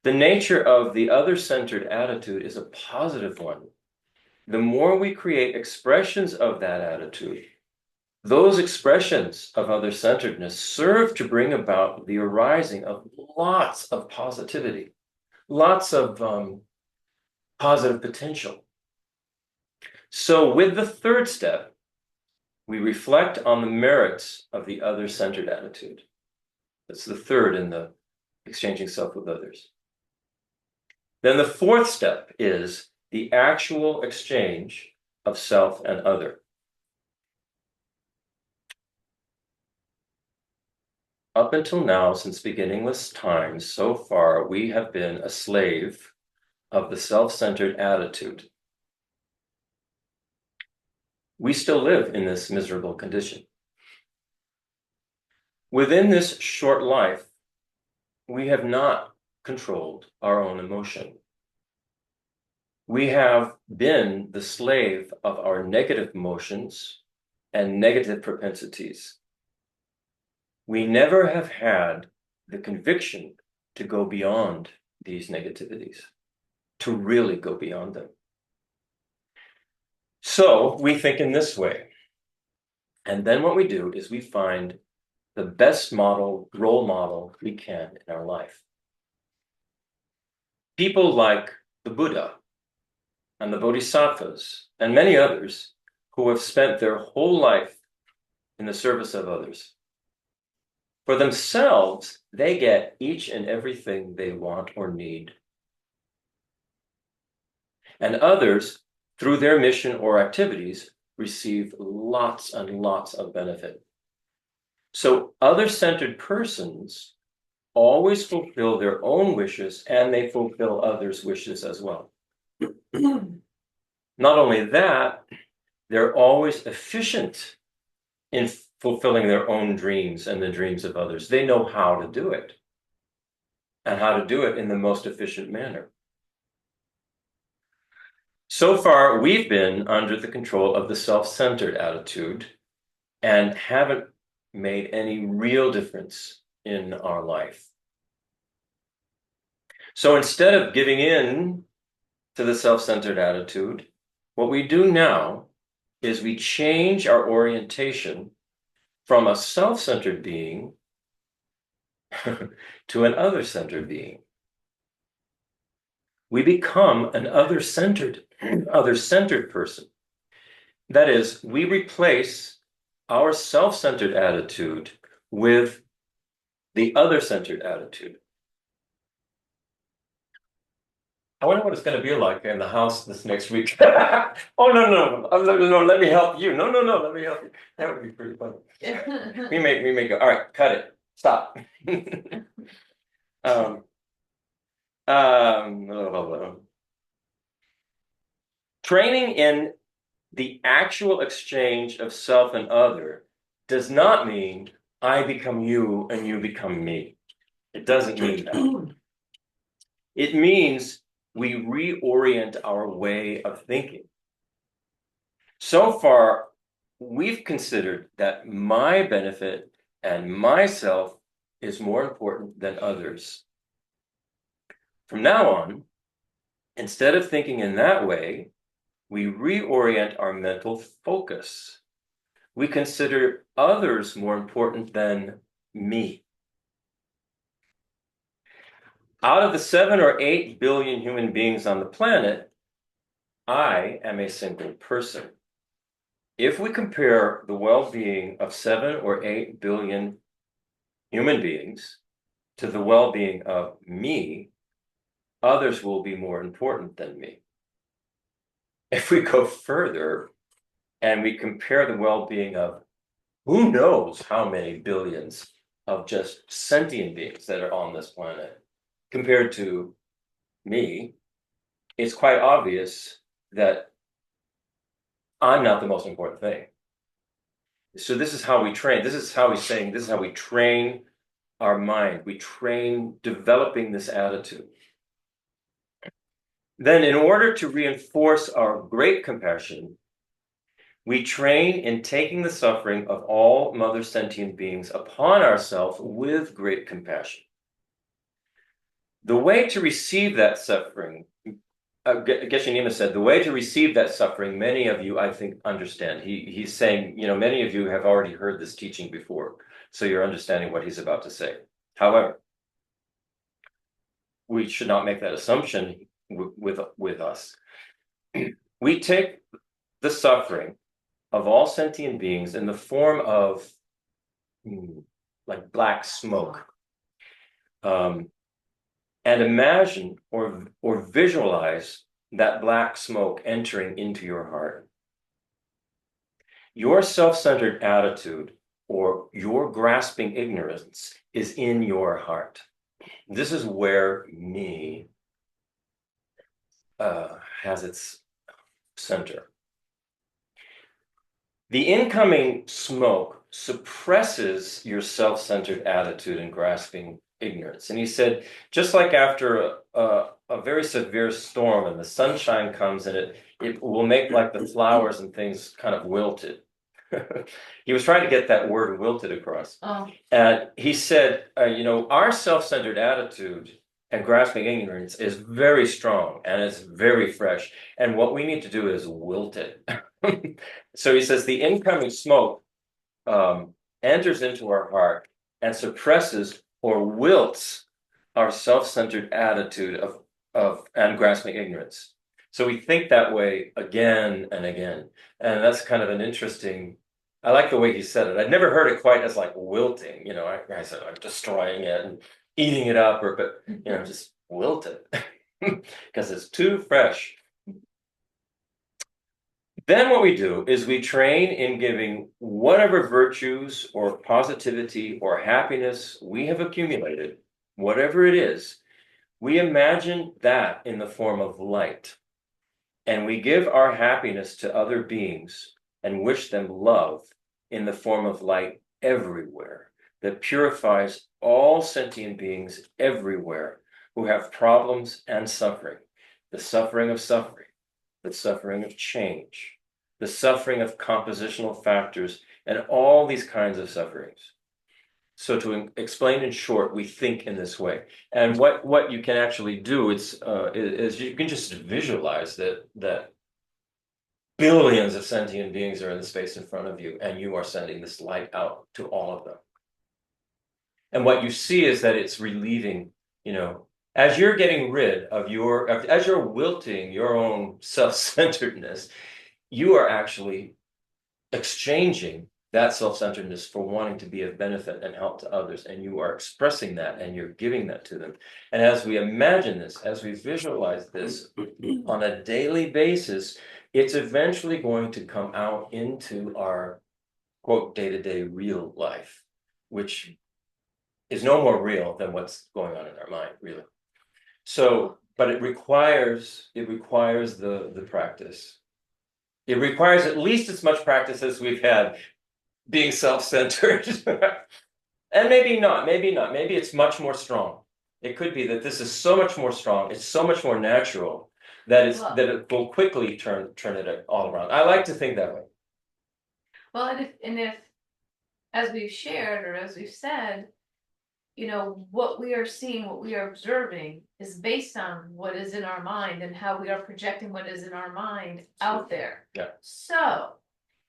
The nature of the other-centered attitude is a positive one. The more we create expressions of that attitude, those expressions of other-centeredness serve to bring about the arising of lots of positivity, lots of positive potential. So with the third step, we reflect on the merits of the other-centered attitude. That's the third in the exchanging self with others. Then the fourth step is the actual exchange of self and other. Up until now, since beginningless times, so far, we have been a slave of the self-centered attitude. We still live in this miserable condition. Within this short life, we have not controlled our own emotion. We have been the slave of our negative emotions and negative propensities. We never have had the conviction to go beyond these negativities, to really go beyond them. So we think in this way. And then what we do is we find the best role model we can in our life. People like the Buddha and the Bodhisattvas and many others who have spent their whole life in the service of others. For themselves, they get each and everything they want or need. And others, through their mission or activities, receive lots and lots of benefit. So other-centered persons always fulfill their own wishes, and they fulfill others' wishes as well. Not only that, they're always efficient in fulfilling their own dreams and the dreams of others. They know how to do it, and how to do it in the most efficient manner. So far, we've been under the control of the self-centered attitude and haven't made any real difference in our life. So instead of giving in to the self-centered attitude, what we do now is we change our orientation from a self-centered being to an other-centered being. We become an other-centered person. That is, we replace our self-centered attitude with the other-centered attitude. I wonder what it's going to be like in the house this next week. Oh, no, let me help you. No, let me help you. That would be pretty funny. we may go, all right, cut it. Stop. Training in the actual exchange of self and other does not mean I become you and you become me. It doesn't mean that. It means we reorient our way of thinking. So far, we've considered that my benefit and myself is more important than others. From now on, instead of thinking in that way, we reorient our mental focus. We consider others more important than me. Out of the 7 or 8 billion human beings on the planet, I am a single person. If we compare the well-being of 7 or 8 billion human beings to the well-being of me, others will be more important than me. If we go further and we compare the well-being of who knows how many billions of just sentient beings that are on this planet compared to me, it's quite obvious that I'm not the most important thing. So this is how we train. This is how we train our mind. We train developing this attitude. Then, in order to reinforce our great compassion, we train in taking the suffering of all mother sentient beings upon ourselves with great compassion. The way to receive that suffering, Geshe Nima said, the way to receive that suffering, many of you, I think, understand. He's saying, many of you have already heard this teaching before, so you're understanding what he's about to say. However, we should not make that assumption with us. We take the suffering of all sentient beings in the form of like black smoke, and imagine or visualize that black smoke entering into your heart. Your self-centered attitude or your grasping ignorance is in your heart. This is where me has its center. The incoming smoke suppresses your self-centered attitude and grasping ignorance. And he said, just like after a very severe storm and the sunshine comes and it will make like the flowers and things kind of wilted. He was trying to get that word wilted across. Oh. And he said, our self-centered attitude and grasping ignorance is very strong and it's very fresh. And what we need to do is wilt it. So he says the incoming smoke enters into our heart and suppresses or wilts our self-centered attitude of and grasping ignorance. So we think that way again and again. And that's kind of an interesting, I like the way he said it. I'd never heard it quite as like wilting, I said I'm destroying it and eating it up, but just wilt it because it's too fresh. Then what we do is we train in giving whatever virtues or positivity or happiness we have accumulated, whatever it is, we imagine that in the form of light. And we give our happiness to other beings and wish them love in the form of light everywhere that purifies all sentient beings everywhere who have problems and suffering, the suffering of suffering, the suffering of change, the suffering of compositional factors, and all these kinds of sufferings. So to explain in short, we think in this way. And what you can actually do is you can just visualize that billions of sentient beings are in the space in front of you, and you are sending this light out to all of them. And what you see is that it's relieving, as you're getting rid of as you're wilting your own self-centeredness, you are actually exchanging that self-centeredness for wanting to be of benefit and help to others. And you are expressing that and you're giving that to them. And as we imagine this, as we visualize this on a daily basis, it's eventually going to come out into our, quote, day-to-day real life, which is no more real than what's going on in our mind, really. So, but it requires the practice. It requires at least as much practice as we've had being self-centered. And maybe not, maybe it's much more strong. It could be that this is so much more strong, it's so much more natural that it will quickly turn it all around. I like to think that way. Well, and if as we've shared or as we've said, what we are seeing, what we are observing is based on what is in our mind and how we are projecting what is in our mind out there. Yeah. So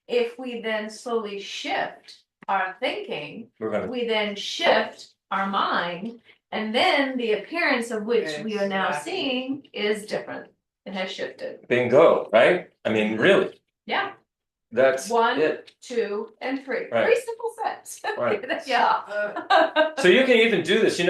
if we then slowly shift our thinking, we then shift our mind, and then the appearance of which we are now seeing is different. It has shifted. Bingo, right? I mean, really. Yeah. That's 1, it. 2, and 3. Right. Very simple sets. Right. Yeah. So you can even do this. When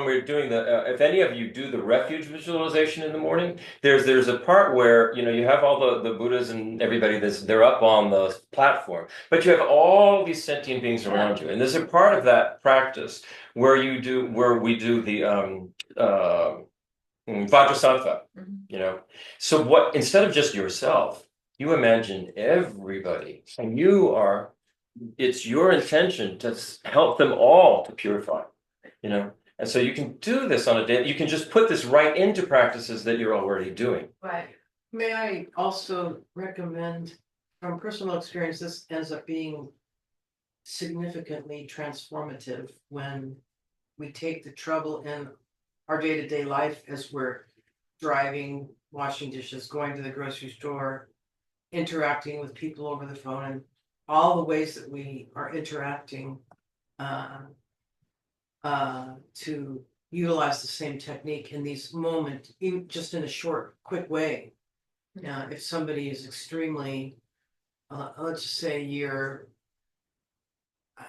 we're doing the, if any of you do the refuge visualization in the morning, there's a part where you have all the Buddhas and everybody they're up on the platform, but you have all these sentient beings around you, and there's a part of that practice where we do the Vajrasattva. Mm-hmm. So instead of just yourself, you imagine everybody, and it's your intention to help them all to purify. you know. And so you can do this on a day. You can just put this right into practices that you're already doing. Right. May I also recommend, from personal experience, this ends up being significantly transformative when we take the trouble in our day-to-day life as we're driving, washing dishes, going to the grocery store, interacting with people over the phone, and all the ways that we are interacting to utilize the same technique in these moments, even just in a short, quick way. If somebody is extremely, let's just say you're,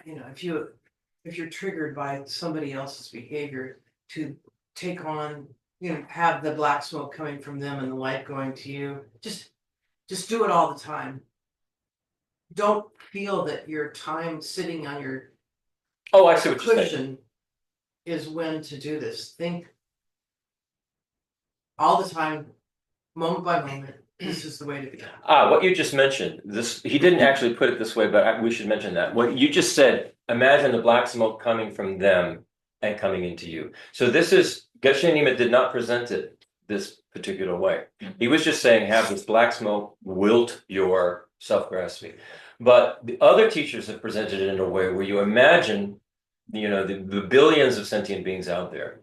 if you're triggered by somebody else's behavior, to take on, have the black smoke coming from them and the light going to you, just do it all the time. Don't feel that your time sitting on your Oh, I see what you're saying. cushion is when to do this. Think all the time, moment by moment, this is the way to be. What you just mentioned, he didn't actually put it this way, but we should mention that. What you just said, imagine the black smoke coming from them and coming into you. So Geshe Nima did not present it this particular way. He was just saying, have this black smoke wilt your self-grasping. But the other teachers have presented it in a way where you imagine, the billions of sentient beings out there,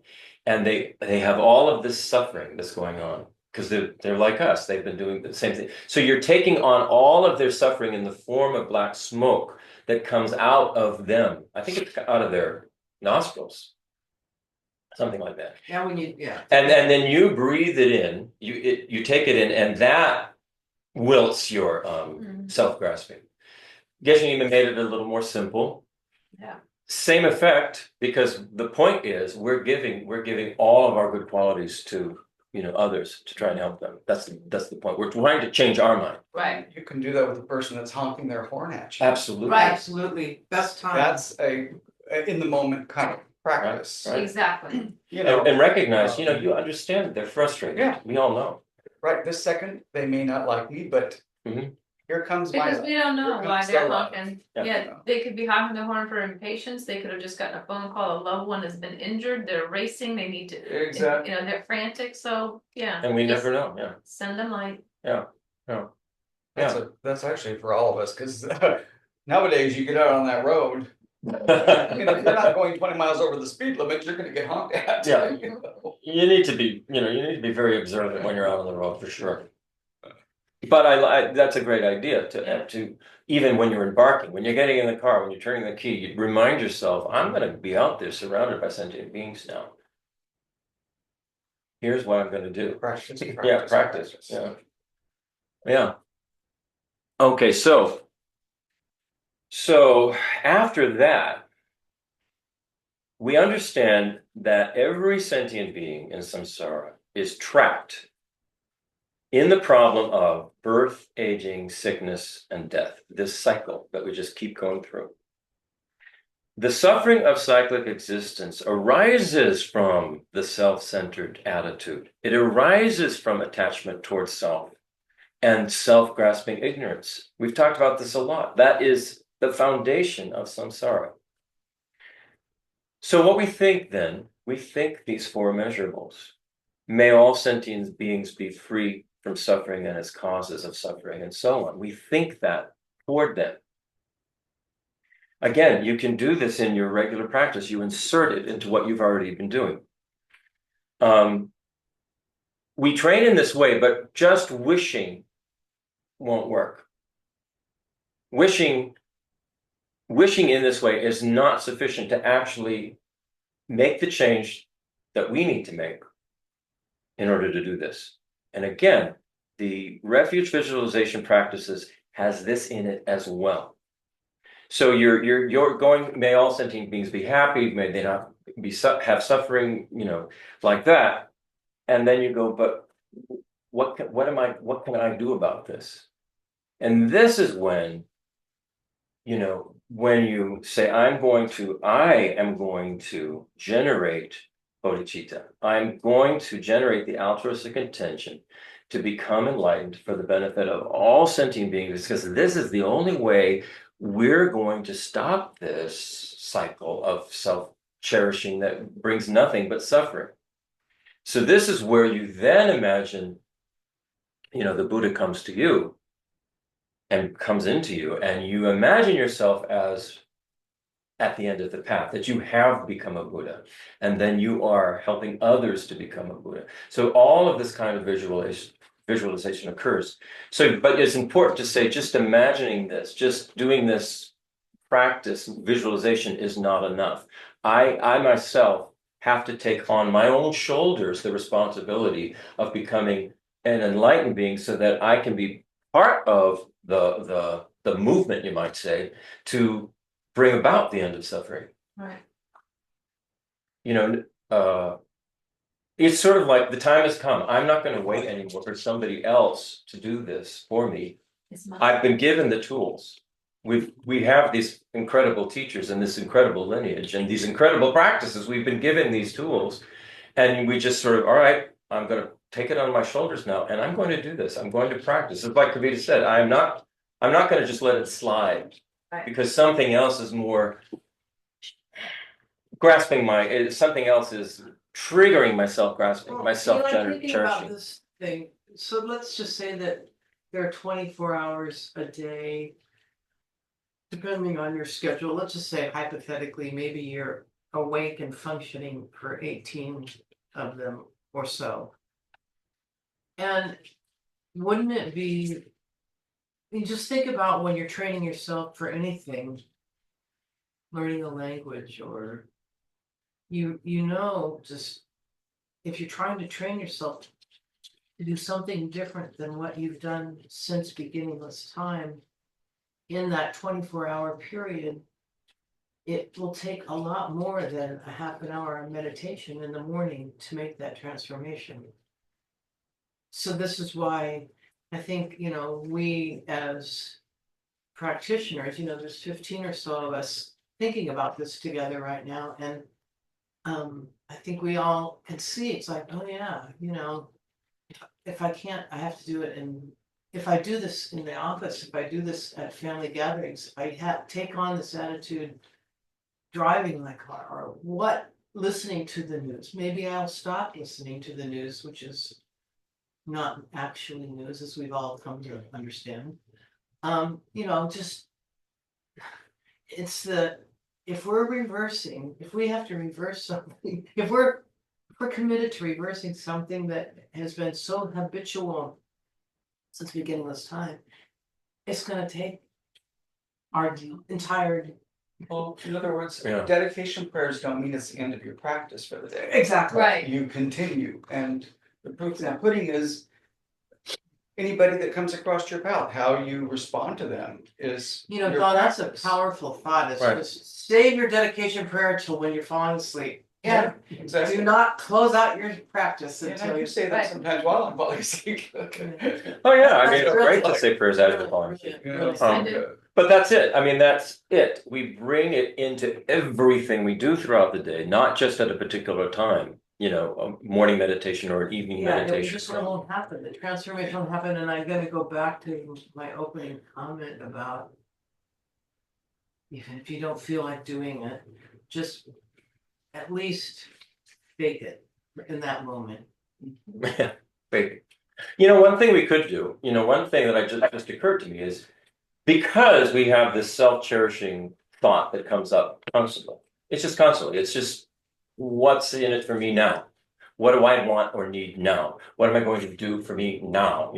and they have all of this suffering that's going on. Because they're like us, they've been doing the same thing. So you're taking on all of their suffering in the form of black smoke that comes out of them. I think it's out of their nostrils, something like that. Yeah, And then you breathe it in. You take it in, and that wilts your self-grasping. Geshe Nima made it a little more simple. Yeah. Same effect, because the point is we're giving all of our good qualities to others to try and help them. That's the point. We're trying to change our mind. Right. You can do that with the person that's honking their horn at you. Absolutely. Right. Absolutely. Best time. That's a in the moment kind of practice. Right. Exactly. And recognize, you understand they're frustrated. Yeah. We all know. Right this second, they may not like me, but here comes my Because we don't know here why comes they're the love. honking. Yeah. Yeah, they could be honking their horn for impatience. They could have just gotten a phone call. A loved one has been injured. They're racing. They need to. Exactly. They're frantic. So yeah. And we just never know. Yeah. Send them light. Yeah. That's actually for all of us, because nowadays you get out on that road. Yeah. If you're not going 20 miles over the speed limit, you're going to get honked at. Yeah. You need to be very observant when you're out on the road, for sure. But that's a great idea to even when you're embarking, when you're getting in the car, when you're turning the key, you remind yourself, I'm going to be out there surrounded by sentient beings now. Here's what I'm going to do. Practice. Yeah, practice. Yeah. Okay, so after that, we understand that every sentient being in samsara is trapped in the problem of birth, aging, sickness, and death, this cycle that we just keep going through. The suffering of cyclic existence arises from the self-centered attitude. It arises from attachment towards self and self-grasping ignorance. We've talked about this a lot. That is the foundation of samsara. So what we think then, we think these four measurables. May all sentient beings be free from suffering and its causes of suffering, and so on. We think that toward them. Again, you can do this in your regular practice. You insert it into what you've already been doing. We train in this way, but just wishing won't work. Wishing in this way is not sufficient to actually make the change that we need to make in order to do this. And again, the refuge visualization practices has this in it as well. So you're going, may all sentient beings be happy, may they not have suffering, like that. And then you go, but what can I do about this? And this is when, when you say, I am going to generate bodhicitta. I'm going to generate the altruistic intention to become enlightened for the benefit of all sentient beings, because this is the only way we're going to stop this cycle of cherishing that brings nothing but suffering. So this is where you then imagine, the Buddha comes to you and comes into you, and you imagine yourself as at the end of the path, that you have become a Buddha, and then you are helping others to become a Buddha. So all of this kind of visualization occurs. So, but it's important to say, just imagining this, just doing this practice, visualization is not enough. I myself have to take on my own shoulders the responsibility of becoming an enlightened being, so that I can be part of the movement, you might say, to bring about the end of suffering. Right. It's sort of like the time has come. I'm not going to wait anymore for somebody else to do this for me. I've been given the tools. We have these incredible teachers and this incredible lineage and these incredible practices. We've been given these tools, and we just sort of, all right, I'm going to take it on my shoulders now, and I'm going to do this. I'm going to practice. It's like Kavita said, I'm not going to just let it slide. Right. Because something else is more grasping something else is triggering my self-grasping, my I'm thinking about self-cherishing. this thing. So let's just say that there are 24 hours a day, depending on your schedule. Let's just say hypothetically, maybe you're awake and functioning for 18 of them or so. And wouldn't it be, just think about when you're training yourself for anything, learning a language, or just if you're trying to train yourself to do something different than what you've done since beginningless time, in that 24-hour period, it will take a lot more than a half an hour of meditation in the morning to make that transformation. So this is why I think, we as practitioners, there's 15 or so of us thinking about this together right now. And I think we all can see, it's like, oh yeah, if I can't, I have to do it. And if I do this in the office, if I do this at family gatherings, if I take on this attitude driving my car, or listening to the news, maybe I'll stop listening to the news, which is not actually news, as we've all come to understand. Just if we have to reverse something, if we're committed to reversing something that has been so habitual since beginningless time, it's going to take our entire. Well, in other words, Yeah. dedication prayers don't mean it's the end of your practice for the day. Exactly. Right. You continue, and the proof in the pudding is anybody that comes across your path, how you respond to them is your Don, that's a practice. powerful thought. It's Right. just save your dedication prayer till when you're falling asleep. Yeah, exactly. Do not close out your practice And until I you do say that Right. sometimes while I'm falling asleep. Oh yeah, I mean, it's great to say prayers as you're falling asleep. I do. But that's it. I mean, that's it. We bring it into everything we do throughout the day, not just at a particular time, a morning meditation or an evening meditation. It just won't happen. The transformation won't happen. And I'm going to go back to my opening comment about, even if you don't feel like doing it, just at least fake it in that moment. Yeah, fake. One thing we could do, one thing that just occurred to me is, because we have this self-cherishing thought that comes up constantly. It's just constantly. It's just, what's in it for me now? What do I want or need now? What am I going to do for me now?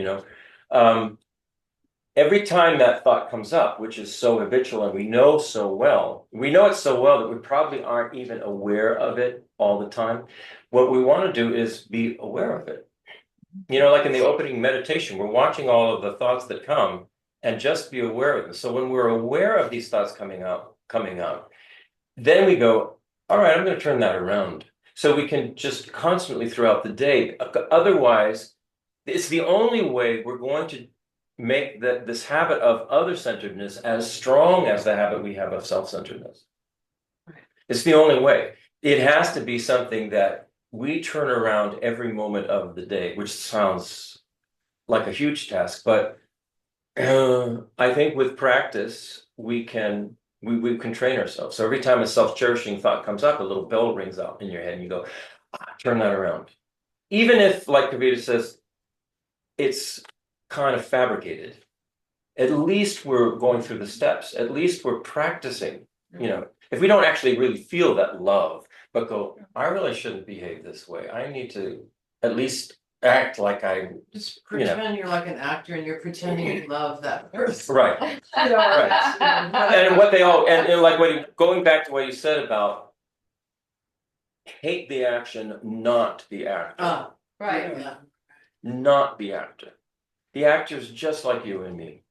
Every time that thought comes up, which is so habitual and we know it so well that we probably aren't even aware of it all the time. What we want to do is be aware of it. Like in the opening meditation, we're watching all of the thoughts that come and just be aware of them. So when we're aware of these thoughts coming up, then we go, all right, I'm going to turn that around. So we can just constantly throughout the day. Otherwise, it's the only way we're going to make this habit of other-centeredness as strong as the habit we have of self-centeredness. Right. It's the only way. It has to be something that we turn around every moment of the day, which sounds like a huge task, but I think with practice, we can We can train ourselves. So every time a self-cherishing thought comes up, a little bell rings out in your head and you go, turn that around. Even if, like Kavita says, it's kind of fabricated, at least we're going through the steps. At least we're practicing. If we don't actually really feel that love, but go, I really shouldn't behave this way. I need to at least act like I Just pretend you're like an actor and you're pretending you love that person. right. Right. And what they all and like going back to what you said about hate the action, not the actor. Right. Yeah. Not the actor. The actor's just like you and me.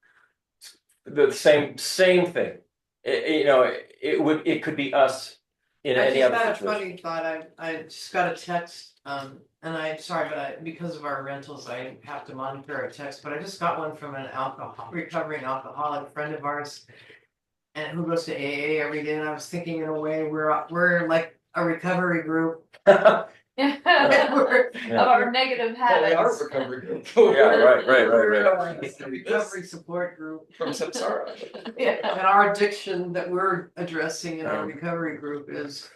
The same thing. It could be us in I any just other had a situation. funny thought. I just got a text, and I'm sorry, but because of our rentals, I have to monitor our text. But I just got one from an recovering alcoholic friend of ours, and who goes to AA every day. And I was thinking, in a way, we're like a recovery group. We're- Of our negative Well, they are habits. recovery group. Yeah, right. we're a recovery support group. From samsara. Yeah. And our addiction that we're addressing in our recovery group is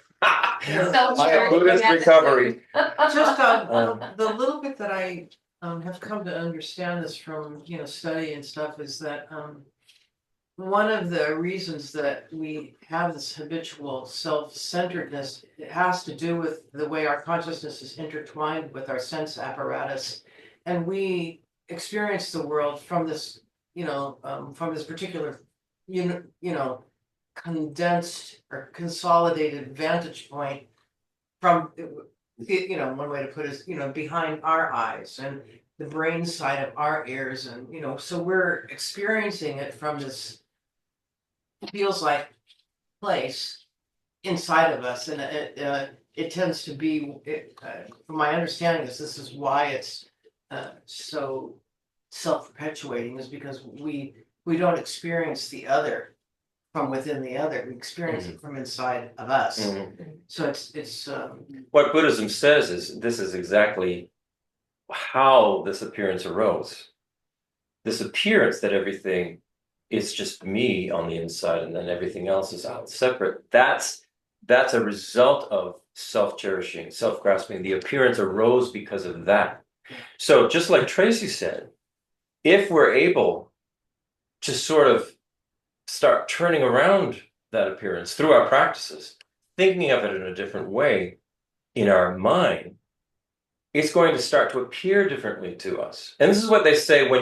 Self-cherishing. Buddhist recovery. just the little bit that I have come to understand this from study and stuff is that one of the reasons that we have this habitual self-centeredness, it has to do with the way our consciousness is intertwined with our sense apparatus, and we experience the world from this from this particular condensed or consolidated vantage point from one way to put it is behind our eyes and the brain side of our ears, and so we're experiencing it from this feels like place inside of us, and it tends to be from my understanding this is why it's so self-perpetuating, is because we don't experience the other from within the other, we experience it from inside of us. So it's What Buddhism says is this is exactly how this appearance arose. This appearance that everything is just me on the inside and then everything else is out separate. That's a result of self-cherishing, self-grasping. The appearance arose because of that. So just like Tracy said, if we're able to sort of start turning around that appearance through our practices, thinking of it in a different way in our mind, it's going to start to appear differently to us. And this is what they say when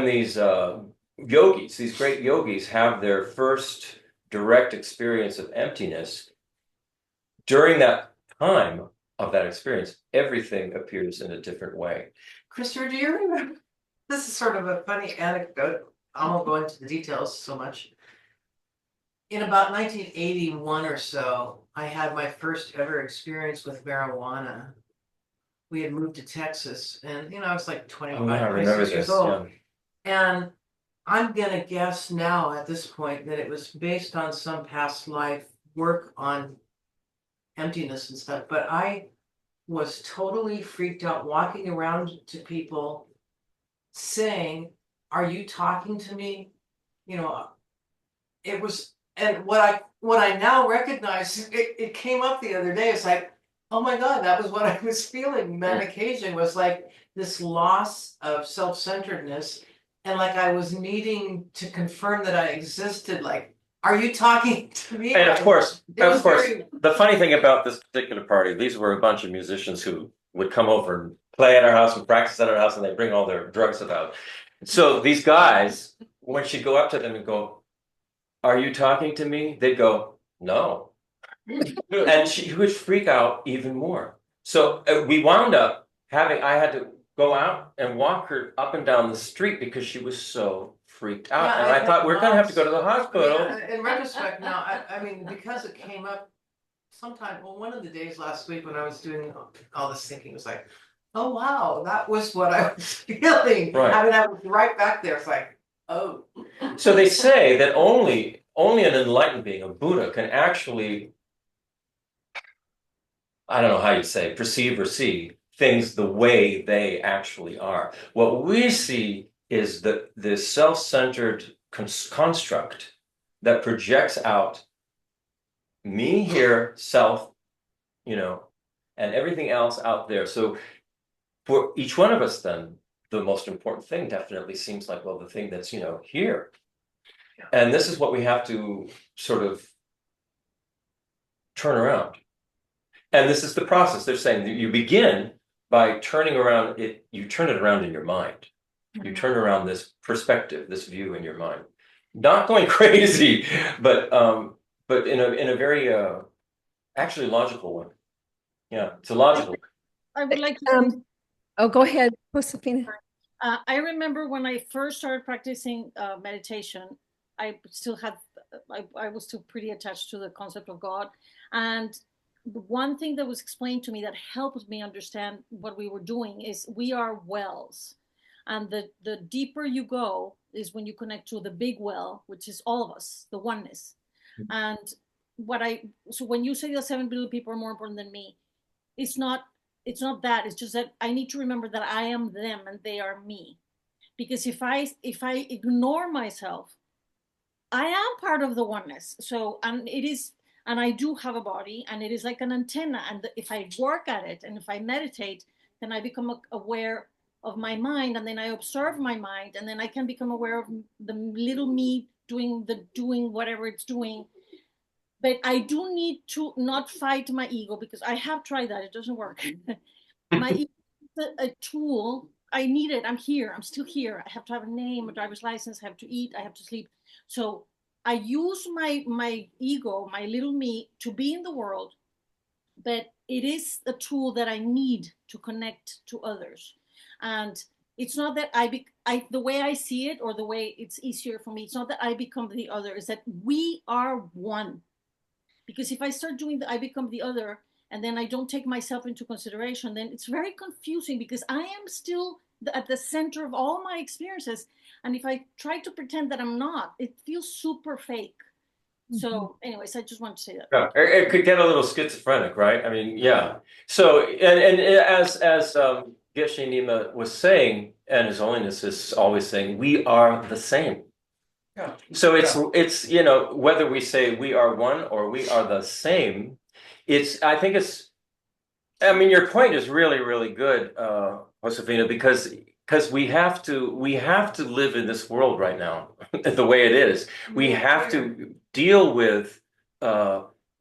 these yogis, these great yogis, have their first direct experience of emptiness. During that time of that experience, everything appears in a different way. Christopher, do you remember? This is sort of a funny anecdote. I won't go into the details so much. In about 1981 or so, I had my first ever experience with marijuana. We had moved to Texas, and I was like 25, I remember 26 years this. old. Yeah. And I'm gonna guess now at this point that it was based on some past life work on emptiness and stuff, but I was totally freaked out walking around to people saying, "Are you talking to me?" It was, and what I now recognize, it came up the other day. It's like, oh my God, that was what I was feeling. That occasion was like this loss of self-centeredness, and like I was needing to confirm that I existed. Like, are you talking to me? And of course, very- the funny thing about this particular party, these were a bunch of musicians who would come over and play at our house and practice at our house, and they bring all their drugs about. So these guys, when she'd go up to them and go, "Are you talking to me?" They'd go, "No." And she would freak out even more. So we wound up I had to go out and walk her up and down the street because she was so freaked out. Yeah, and I thought, we're going to have to go to the I hospital. mean, in retrospect now, I mean, because it came up sometime, well, one of the days last week when I was doing all this thinking, it was like, oh wow, that was what I was feeling. Right. I mean, I was right back there. It's like, oh. So they say that only an enlightened being, a Buddha, can actually, I don't know how you say, perceive or see things the way they actually are. What we see is the self-centered construct that projects out me here, self, and everything else out there. So for each one of us, then the most important thing definitely seems like, well, the thing that's, here. And this is what we have to sort of turn around. And this is the process. They're saying that you begin by turning around it, you turn it around in your mind. You turn around this perspective, this view in your mind. Not going crazy, but in a very actually logical one. Yeah, it's a logical. I would like to say, Oh, go ahead, Josefina. I remember when I first started practicing meditation, I was still pretty attached to the concept of God. And the one thing that was explained to me that helped me understand what we were doing is we are wells. And the deeper you go is when you connect to the big well, which is all of us, the oneness. And so when you say the 7 billion people are more important than me, it's not that. It's just that I need to remember that I am them and they are me. Because if I ignore myself, I am part of the oneness. So, and I do have a body, and it is like an antenna. And if I work at it and if I meditate, then I become aware of my mind, and then I observe my mind, and then I can become aware of the little me doing whatever it's doing. But I do need to not fight my ego, because I have tried that. It doesn't work. My ego is a tool. I need it. I'm here. I'm still here. I have to have a name, a driver's license. I have to eat. I have to sleep. So I use my ego, my little me, to be in the world. But it is a tool that I need to connect to others. And it's not that the way I see it, or the way it's easier for me, it's not that I become the other. It's that we are one. Because if I start doing I become the other, and then I don't take myself into consideration, then it's very confusing, because I am still at the center of all my experiences. And if I try to pretend that I'm not, it feels super fake. So anyways, I just want to say that. Yeah, it could get a little schizophrenic, right? I mean, yeah. So, and as Geshe Nima was saying, and His Holiness is always saying, we are the same. Yeah. So it's whether we say we are one or we are the same, I mean, your point is really, really good, Josefina, because we have to live in this world right now the way it is. We have to deal with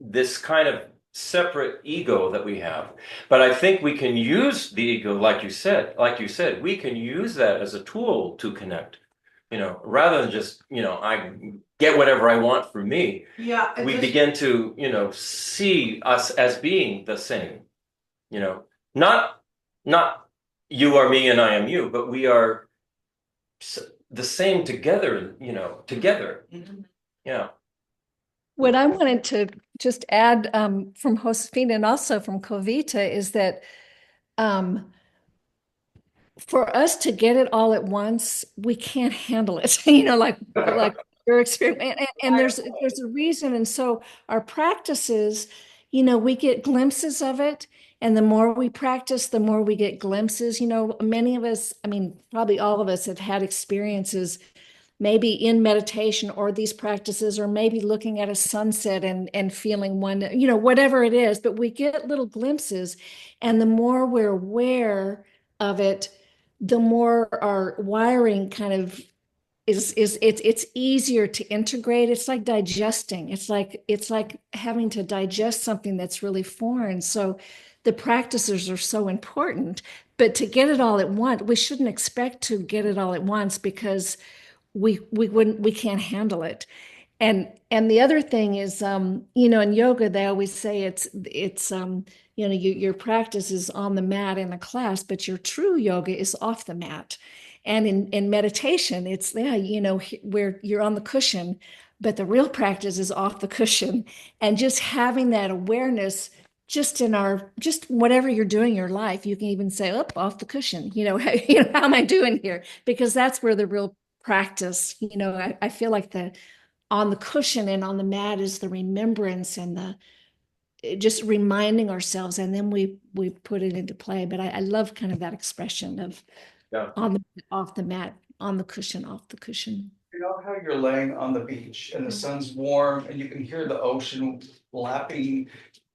this kind of separate ego that we have. But I think we can use the ego, like you said, we can use that as a tool to connect. Rather than just, I get whatever I want from me. Yeah. We begin to, see us as being the same. Not you are me and I am you, but we are the same together, together. Mhm. Yeah. What I wanted to just add from Josefina and also from Kavita is that for us to get it all at once, we can't handle it, like your experience. And there's a reason. And so our practices, we get glimpses of it. And the more we practice, the more we get glimpses. Many of us, I mean, probably all of us have had experiences maybe in meditation or these practices, or maybe looking at a sunset and feeling one, whatever it is, but we get little glimpses. And the more we're aware of it, the more our wiring kind of it's easier to integrate. It's like digesting. It's like having to digest something that's really foreign. So the practices are so important, but to get it all at once, we shouldn't expect to get it all at once, because we can't handle it. And the other thing is, in yoga, they always say it's your practice is on the mat in a class, but your true yoga is off the mat. And in meditation, it's where you're on the cushion, but the real practice is off the cushion. And just having that awareness, just whatever you're doing in your life, you can even say, off the cushion, how am I doing here? Because that's where the real practice, I feel like on the cushion and on the mat is the remembrance and the just reminding ourselves, and then we put it into play. But I love kind of that expression of off the mat, on the cushion, off the cushion. You know how you're laying on the beach and the sun's warm and you can hear the ocean lapping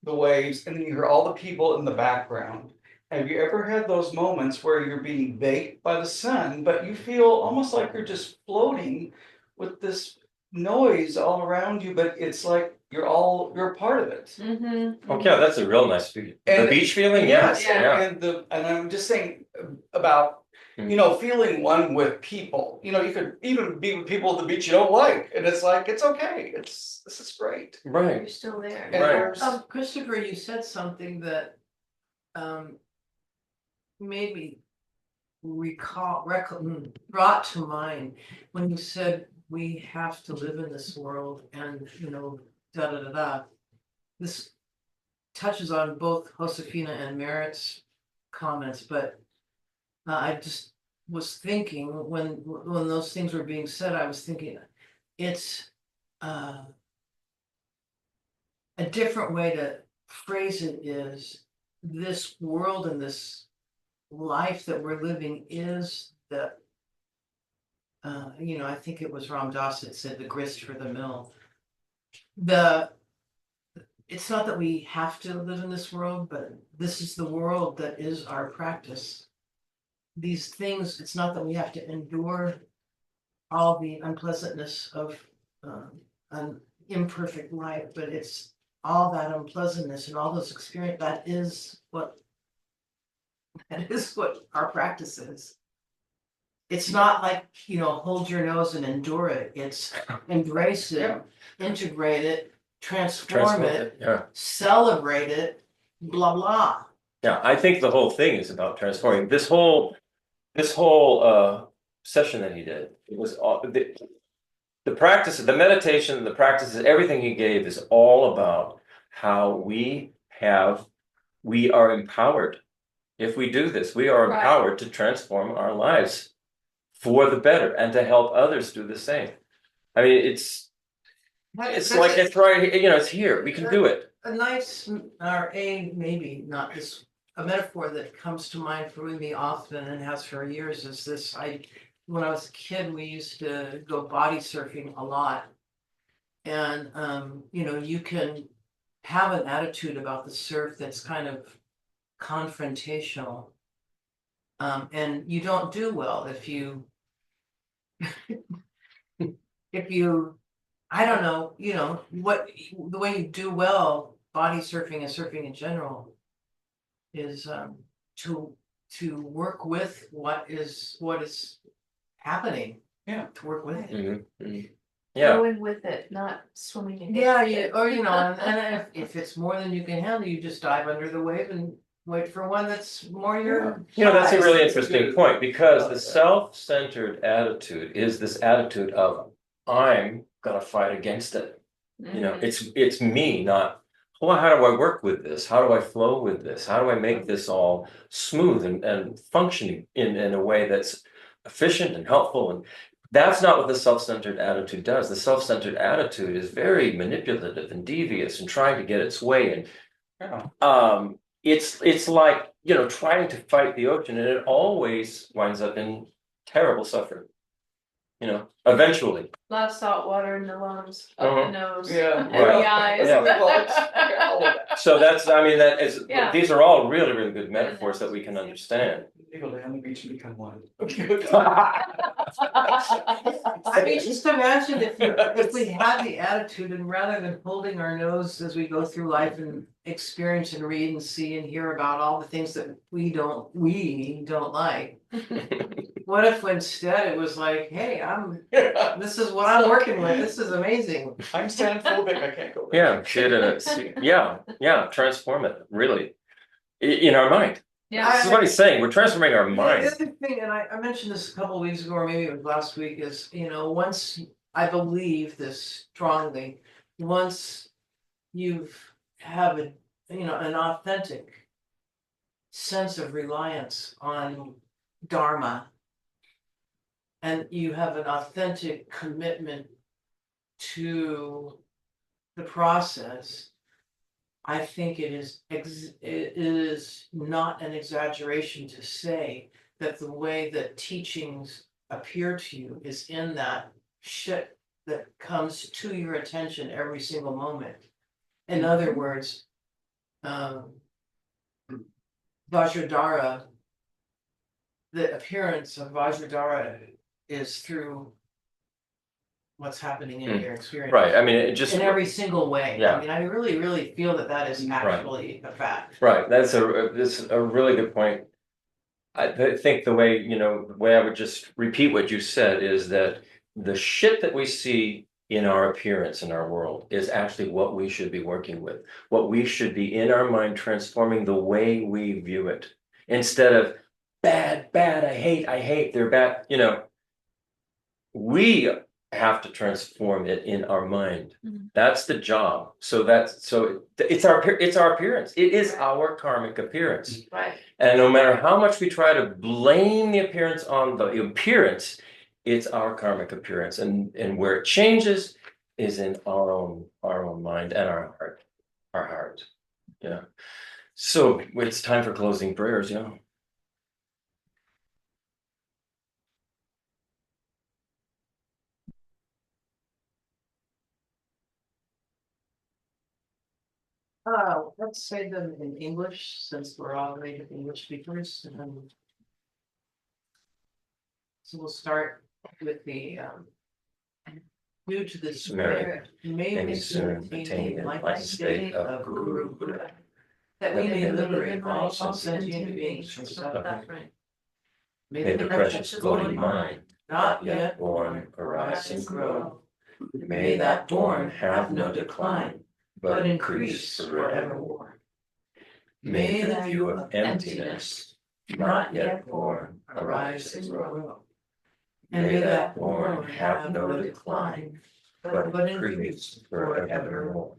the waves and then you hear all the people in the background. Have you ever had those moments where you're being baked by the sun, but you feel almost like you're just floating with this noise all around you, but it's like you're a part of it. Oh, yeah, that's a real nice feeling. The And- beach feeling, Yes, yeah. and I'm just saying about, you know, feeling one with people. You know, you could even be with people at the beach you don't like, and it's like, it's okay, this is great. Right. You're still there. And Right. there's- Christopher, you said something that made me brought to mind when you said we have to live in this world and, you know, da da da da. This touches on both Josefina and Merritt's comments, but I just was thinking when those things were being said, I was thinking it's a different way to phrase it is this world and this life that we're living is the you know, I think it was Ram Dass that said the grist for the mill. It's not that we have to live in this world, but this is the world that is our practice. These things, it's not that we have to endure all the unpleasantness of an imperfect life, but it's all that unpleasantness and all those experience that is what our practice is. It's not like, you know, hold your nose and endure it. It's embrace it, Yeah. integrate it, transform it, Yeah. celebrate it, blah, blah. Yeah, I think the whole thing is about transforming this whole session that he did. It was all the practice, the meditation, the practices, everything he gave is all about how we are empowered. If we do this, we are Right. empowered to transform our lives for the better and to help others do the same. I mean, it's like it's right, you know, it's here. We can do it. A nice, or maybe not this, a metaphor that comes to mind for me often and has for years is this. When I was a kid, we used to go body surfing a lot. And, you know, you can have an attitude about the surf that's kind of confrontational. And you don't do well if you, I don't know, you know, the way you do well, body surfing and surfing in general is to work with what is happening. Yeah. To work with it. Mhm. Yeah. Going with it, not swimming against Yeah, it. or you know, and if it's more than you can handle, you just dive under the wave and wait for one that's more your You know, that's a size. really interesting point because the self-centered attitude is this attitude of I'm gonna fight against it. You know, it's me, not well, how do I work with this? How do I flow with this? How do I make this all smooth and functioning in a way that's efficient and helpful? And that's not what the self-centered attitude does. The self-centered attitude is very manipulative and devious and trying to get its way. And it's like, you know, trying to fight the ocean, and it always winds up in terrible suffering. You know, eventually. A lot of salt water in the lungs, up the nose, Yeah. and Right. the eyes. Yeah. Well, it's all of that. So that's, I mean, that is, Yeah. these are all really, really good metaphors that we can understand. You go down the beach and become one. I mean, just imagine if we had the attitude and rather than holding our nose as we go through life and experience and read and see and hear about all the things that we don't like. What if instead it was like, hey, this is what I'm working with. This is amazing. I'm xenophobic, I can't go there. Yeah, shit in it. Yeah, transform it, really. In our mind. Yeah. This is what he's saying. We're transforming our The mind. other thing, and I mentioned this a couple of weeks ago, or maybe it was last week, is, you know, once I believe this strongly, once you've have a, you know, an authentic sense of reliance on Dharma, and you have an authentic commitment to the process, I think it is not an exaggeration to say that the way that teachings appear to you is in that shit that comes to your attention every single moment. In other words, Vajradhara, the appearance of Vajradhara is through what's happening in your experience. Right. I mean, it just In every single way. Yeah. I mean, I really feel that that is actually a fact. Right. That's a really good point. I think the way I would just repeat what you said is that the shit that we see in our appearance in our world is actually what we should be working with, what we should be in our mind transforming the way we view it, instead of bad, I hate, they're bad. We have to transform it in our mind. That's the job. So it's our appearance. It is our karmic appearance. Right. And no matter how much we try to blame the appearance on the appearance, it's our karmic appearance. And where it changes is in our own mind and our heart. Yeah. So it's time for closing prayers, yeah. Let's say them in English, since we're all native English speakers. So we'll start with the due to the Spirit, may we soon attain the enlightened state of Guru Buddha, that we may liberate all sentient beings from suffering. May the precious golden mind, not yet born, arise and grow. May that born have no decline, but increase forevermore. May the view of emptiness, not yet born, arise and grow. And may that born have no decline, but increase forevermore.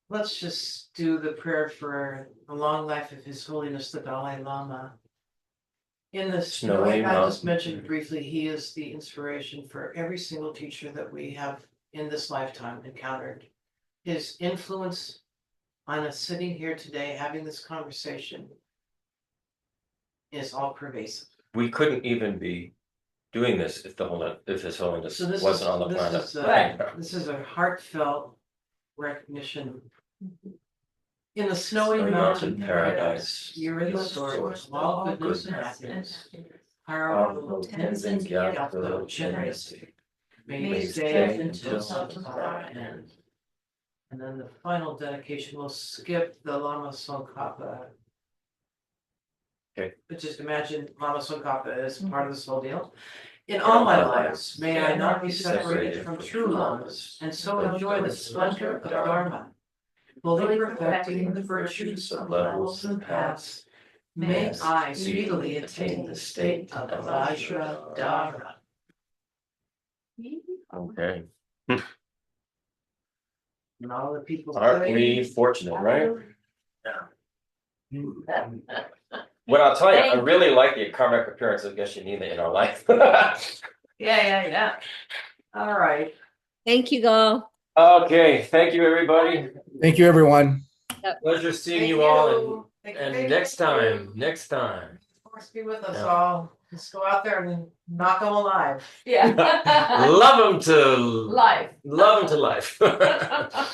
Let's just do the prayer for the long life of His Holiness the Dalai Lama. In the snowy, I just mentioned briefly, he is the inspiration for every single teacher that we have in this lifetime encountered. His influence on us sitting here today, having this conversation, is all pervasive. We couldn't even be doing this if His Holiness wasn't on the planet. This is a heartfelt recognition. In the snowy mountain paradise, you're the source of all goodness and happiness. Powerful Tenzin Gyatso Generosity. May you stay until samsara end. And then the final dedication, we'll skip the Lama Tsongkhapa. Okay. But just imagine Lama Tsongkhapa as part of this whole deal. In all my lives, may I not be separated from true lamas, and so enjoy the splendor of Dharma, fully perfecting the virtues of levels and paths. May I speedily attain the state of Vajradhara. Okay. And all the people Aren't we fortunate, right? Yeah. Well, I'll tell you, I really like the karmic appearance of Geshe Nima in our life. Yeah. All right. Thank you, Gal. Okay, thank you, everybody. Thank you, everyone. Pleasure seeing Thank you all, Thank and you. next time. Force be with us Yeah. all. Let's go out there and knock them alive. Yeah. Love them to Life. life.